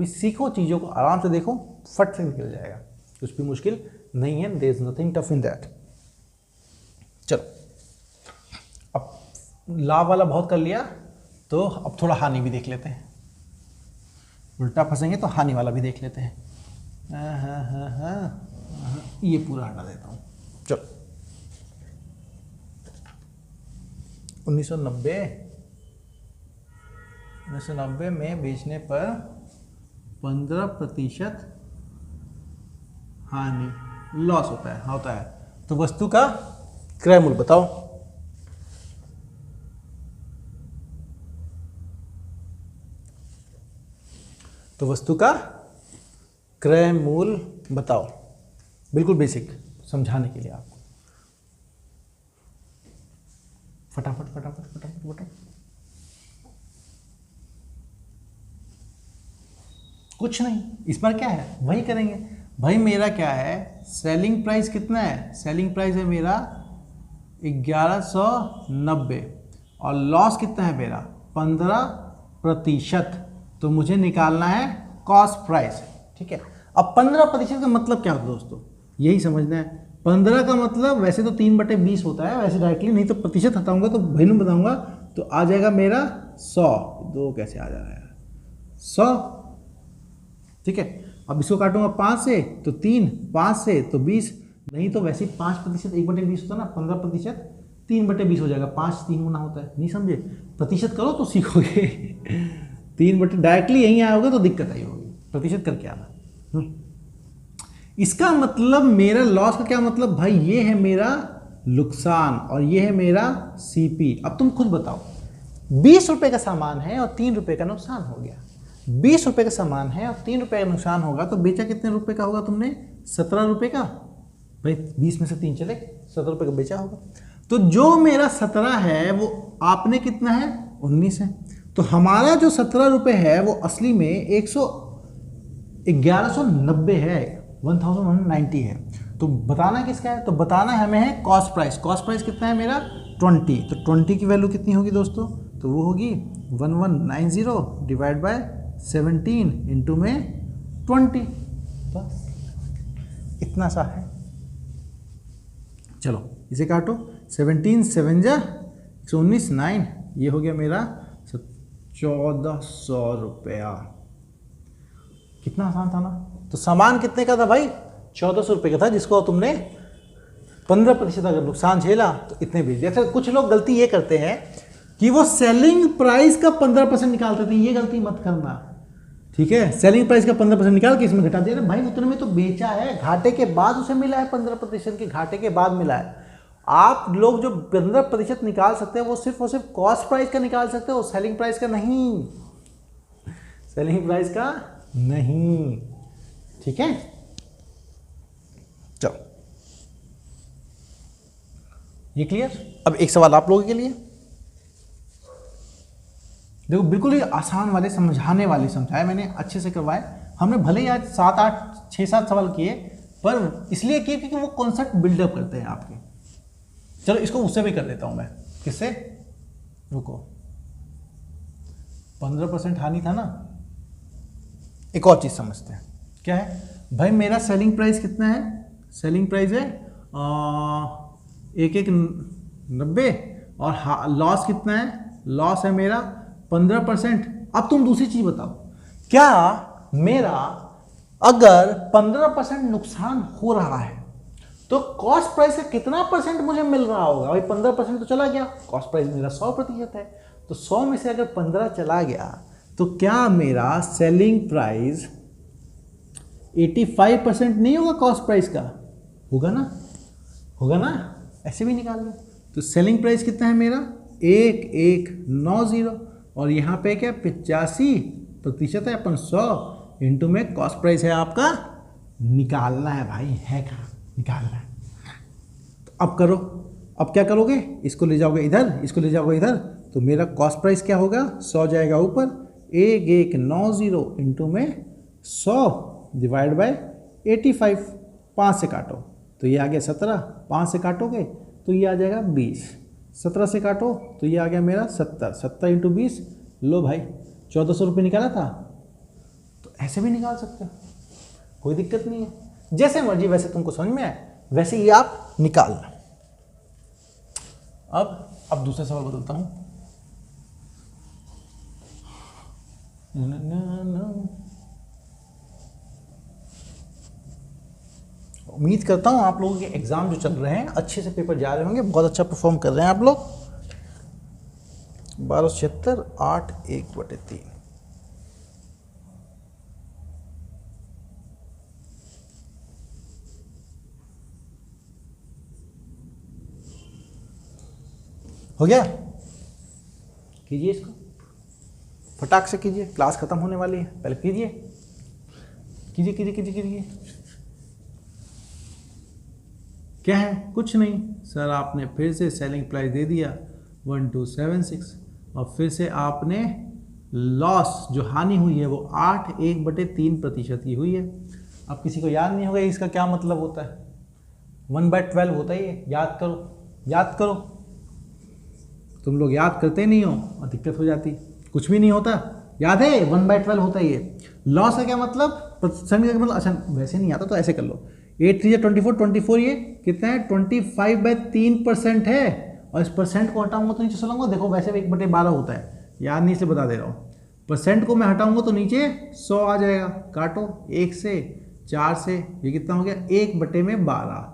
सीखो चीज़ों को, आराम से देखो, फट से निकल जाएगा, कुछ भी मुश्किल नहीं है, there is nothing tough in that. चलो अब लाभ वाला बहुत कर लिया, तो अब थोड़ा हानि भी देख लेते हैं। उल्टा फंसेंगे तो हानि वाला भी देख लेते हैं। ये पूरा हटा देता हूँ। चलो 1990 में बेचने पर 15% हानि, लॉस होता है। तो वस्तु का क्रय मूल्य बताओ। तो वस्तु का क्रय मूल्य बताओ, बिल्कुल बेसिक समझाने के लिए आपको। फटाफट फटाफट फटाफट फटाफट। कुछ नहीं, इस बार क्या है वही करेंगे भाई। मेरा क्या है, सेलिंग प्राइस कितना है, सेलिंग प्राइस है मेरा 1190 और लॉस कितना है मेरा 15%। तो मुझे निकालना है कॉस्ट प्राइस, ठीक है। अब 15% का मतलब क्या होता है दोस्तों, यही समझना है। 15 का मतलब वैसे तो 3/20 होता है, वैसे डायरेक्टली नहीं तो प्रतिशत हटाऊंगा तो वैल्यू बताऊंगा तो आ जाएगा मेरा 100। 2 कैसे आ जा रहा है 100, ठीक है। अब इसको काटूंगा 5 से तो 3, 5 से तो 20, नहीं तो वैसे 5% 1/20 होता है ना, 15% 3/20 हो जाएगा। 5 3 गुना होता है, नहीं समझे, प्रतिशत करो तो सीखोगे। 3 डायरेक्टली यहीं आया होगा तो दिक्कत आई होगी, प्रतिशत करके आना। इसका मतलब मेरा लॉस का क्या मतलब भाई, ये है मेरा नुकसान और ये है मेरा सीपी। अब तुम खुद बताओ, 20 रुपए का सामान है और 3 रुपए का नुकसान हो गया। 20 रुपए का सामान है और 3 रुपए का नुकसान होगा तो बेचा कितने रुपए का होगा तुमने, 17 रुपए का। भाई 20 में से 3 चले, 17 रुपए का बेचा होगा। तो जो मेरा 17 है वो आपने कितना है 19 है। तो हमारा जो 17 रुपए है वो असली में 1190 है, 1190 है। तो बताना किसका है, तो बताना हमें है कॉस्ट प्राइस। कॉस्ट प्राइस कितना है मेरा 20। तो 20 की वैल्यू कितनी होगी दोस्तों, तो वो होगी 1190 डिवाइड बाय 17 इंटू में 20, बस इतना सा है। चलो इसे काटो, 17 7 जा 119 9, ये हो गया मेरा 1400 रुपया। कितना आसान था ना। तो सामान कितने का था भाई, 1400 रुपये का था, जिसको तुमने 15% अगर नुकसान झेला तो इतने बेच दिया। अच्छा, कुछ लोग गलती ये करते हैं कि वो सेलिंग प्राइस का 15% निकालते थे, ये गलती मत करना, ठीक है। सेलिंग प्राइस का 15% निकाल के इसमें घटा दिया, भाई उतने में तो बेचा है, घाटे के बाद उसे मिला है, 15% के घाटे के बाद मिला है। आप लोग जो 15% निकाल सकते हैं वो सिर्फ और सिर्फ कॉस्ट प्राइस का निकाल सकते हो, सेलिंग प्राइस का नहीं, सेलिंग प्राइस का नहीं, ठीक है। चलो ये क्लियर। अब एक सवाल आप लोगों के लिए, देखो बिल्कुल ही आसान वाले समझाने वाले समझाए मैंने, अच्छे से करवाए हमने। भले ही आज 7 8 6 7 सवाल किए, पर इसलिए किए क्योंकि वो कॉन्सेप्ट बिल्डअप करते हैं आपके। चलो इसको उससे भी कर देता हूं मैं, किससे, रुको, 15% हानि था ना। एक और चीज समझते हैं, क्या है भाई, मेरा सेलिंग प्राइस कितना है, सेलिंग प्राइस है 1190 और लॉस कितना है, लॉस है मेरा 15%। अब तुम दूसरी चीज बताओ, क्या मेरा अगर 15% नुकसान हो रहा है तो कॉस्ट प्राइस का कितना परसेंट मुझे मिल रहा होगा, भाई 15% तो चला गया, कॉस्ट प्राइस मेरा 100% है, तो 100 में से अगर 15 चला गया तो क्या मेरा सेलिंग प्राइस 85% नहीं होगा कॉस्ट प्राइस का, होगा ना, होगा ना, ऐसे भी निकाल लो। तो सेलिंग प्राइस कितना है मेरा 1190 और यहाँ पे क्या 85% है, अपन 100 इंटू में कॉस्ट प्राइस है आपका, निकालना है भाई, है कहाँ, निकालना है। तो अब करो, अब क्या करोगे, इसको ले जाओगे इधर, इसको ले जाओगे इधर, तो मेरा कॉस्ट प्राइस क्या होगा 100 जाएगा ऊपर, 1190 इंटू में 100 डिवाइड बाय 85, 5 से काटो तो ये आ गया 17, 5 से काटोगे तो ये आ जाएगा 20, 17 से काटो तो ये आ गया मेरा 70, 70 इंटू 20, लो भाई 1400 रुपये निकाला था। तो ऐसे भी निकाल सकते हो, कोई दिक्कत नहीं है। जैसे मर्जी वैसे तुमको समझ में आए वैसे ही आप निकालना। अब दूसरा सवाल बदलता हूं। उम्मीद करता हूं आप लोगों के एग्जाम जो चल रहे हैं अच्छे से पेपर जा रहे होंगे, बहुत अच्छा परफॉर्म कर रहे हैं आप लोग। 1276 8 1/3। हो गया? कीजिए इसको फटाक से कीजिए, क्लास खत्म होने वाली है, पहले कीजिए कीजिए कीजिए कीजिए कीजिए। क्या है? कुछ नहीं सर, आपने फिर से सेलिंग प्राइस दे दिया 1276 और फिर से आपने लॉस जो हानि हुई है वो 8 1/3% की हुई है। अब किसी को याद नहीं होगा इसका क्या मतलब होता है? 1/12 होता ही है, याद करो याद करो। तुम लोग याद करते नहीं हो और दिक्कत हो जाती, कुछ भी नहीं होता। याद है 1/12 होता ही है। लॉस का क्या मतलब? परसेंट का मतलब, अच्छा वैसे नहीं आता तो ऐसे कर लो, 8 3 24 24 ये कितना है 25/3% है और इस परसेंट को हटाऊंगा तो नीचे चलाऊंगा, देखो वैसे 1/12 होता है, याद नहीं इसलिए बता दे रहा हूँ। परसेंट को मैं हटाऊंगा तो नीचे 100 आ जाएगा, काटो 1 से 4 से, ये कितना हो गया 1/12।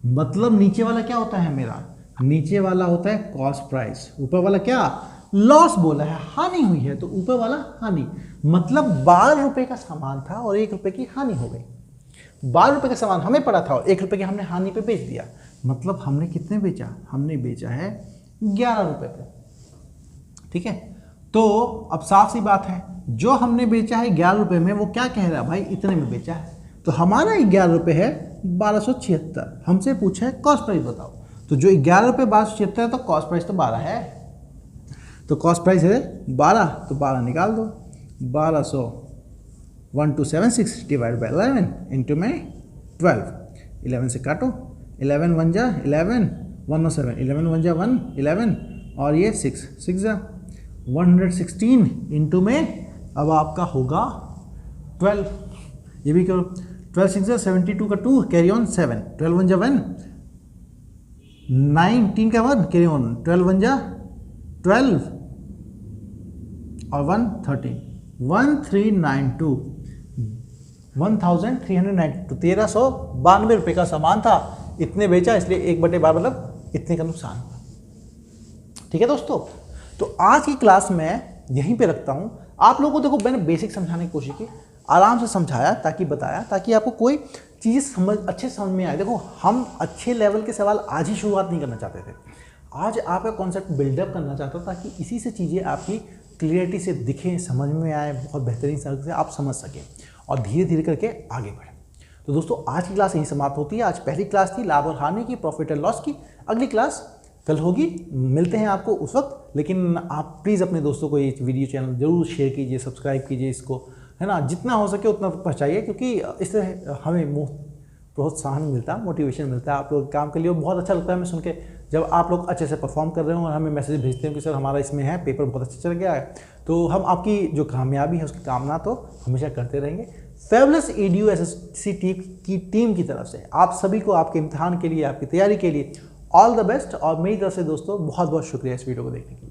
मतलब नीचे वाला क्या होता है मेरा? नीचे वाला होता है कॉस्ट प्राइस, ऊपर वाला क्या? लॉस बोला है, हानि हुई है तो ऊपर वाला हानि। मतलब 12 रुपए का सामान था और 1 रुपए की हानि हो गई। 12 रुपए का सामान हमें पड़ा था और 1 रुपए की हमने हानि पे बेच दिया। मतलब हमने कितने बेचा? हमने बेचा है 11 रुपए पे। ठीक है, तो अब साफ सी बात है, जो हमने बेचा है 11 रुपए में वो क्या कह रहा है भाई? इतने में बेचा है, तो हमारा 11 रुपए है 1276। हमसे पूछा है कॉस्ट प्राइस बताओ, तो जो 11 रुपये 1276 है तो कॉस्ट प्राइस तो 12 है, तो कॉस्ट प्राइस है 12, तो 12 निकाल दो। 1200 1276 डिवाइड बाई 11 इंटू में 12, 11 से काटो, 11 1 जा 11 107, 11 1 जा 1 11 और ये 6 6 जा 116 इंटू में अब आपका होगा 12। ये भी करो, 12 6 जा 72 का 2 कैरी ऑन 7, 12 1 जा 1 19 का 1 कैरी ऑन, 12 1 जा 12 और 1 13, 1392 1392 1392 रुपये का सामान था, इतने बेचा, इसलिए 1/12 मतलब इतने का नुकसान हुआ। ठीक है दोस्तों, तो आज की क्लास मैं यहीं पे रखता हूं। आप लोगों को देखो मैंने बेसिक समझाने की कोशिश की, आराम से समझाया ताकि बताया ताकि आपको कोई चीज़ अच्छे समझ में आए। देखो हम अच्छे लेवल के सवाल आज ही शुरुआत नहीं करना चाहते थे, आज आपका कॉन्सेप्ट बिल्डअप करना चाहता था ताकि इसी से चीज़ें आपकी क्लियरिटी से दिखें, समझ में आए, बहुत बेहतरीन तरह से आप समझ सकें और धीरे धीरे करके आगे बढ़ें। तो दोस्तों आज की क्लास यहीं समाप्त होती है। आज पहली क्लास थी लाभ और हानि की, प्रॉफिट एंड लॉस की। अगली क्लास कल होगी, मिलते हैं आपको उस वक्त। लेकिन आप प्लीज़ अपने दोस्तों को ये वीडियो चैनल जरूर शेयर कीजिए, सब्सक्राइब कीजिए इसको, है ना, जितना हो सके उतना पहुँचाइए, क्योंकि इससे हमें प्रोत्साहन मिलता है, मोटिवेशन मिलता है आप लोग काम के लिए। बहुत अच्छा लगता है हमें सुन के जब आप लोग अच्छे से परफॉर्म कर रहे हो और हमें मैसेज भेजते हो कि सर हमारा इसमें है, पेपर बहुत अच्छा चल गया है। तो हम आपकी जो कामयाबी है उसकी कामना तो हमेशा करते रहेंगे। फेबुलस EDU SSC की टीम की तरफ से आप सभी को आपके इम्तिहान के लिए, आपकी तैयारी के लिए ऑल द बेस्ट। और मेरी तरफ से दोस्तों बहुत बहुत शुक्रिया इस वीडियो को देखने के लिए।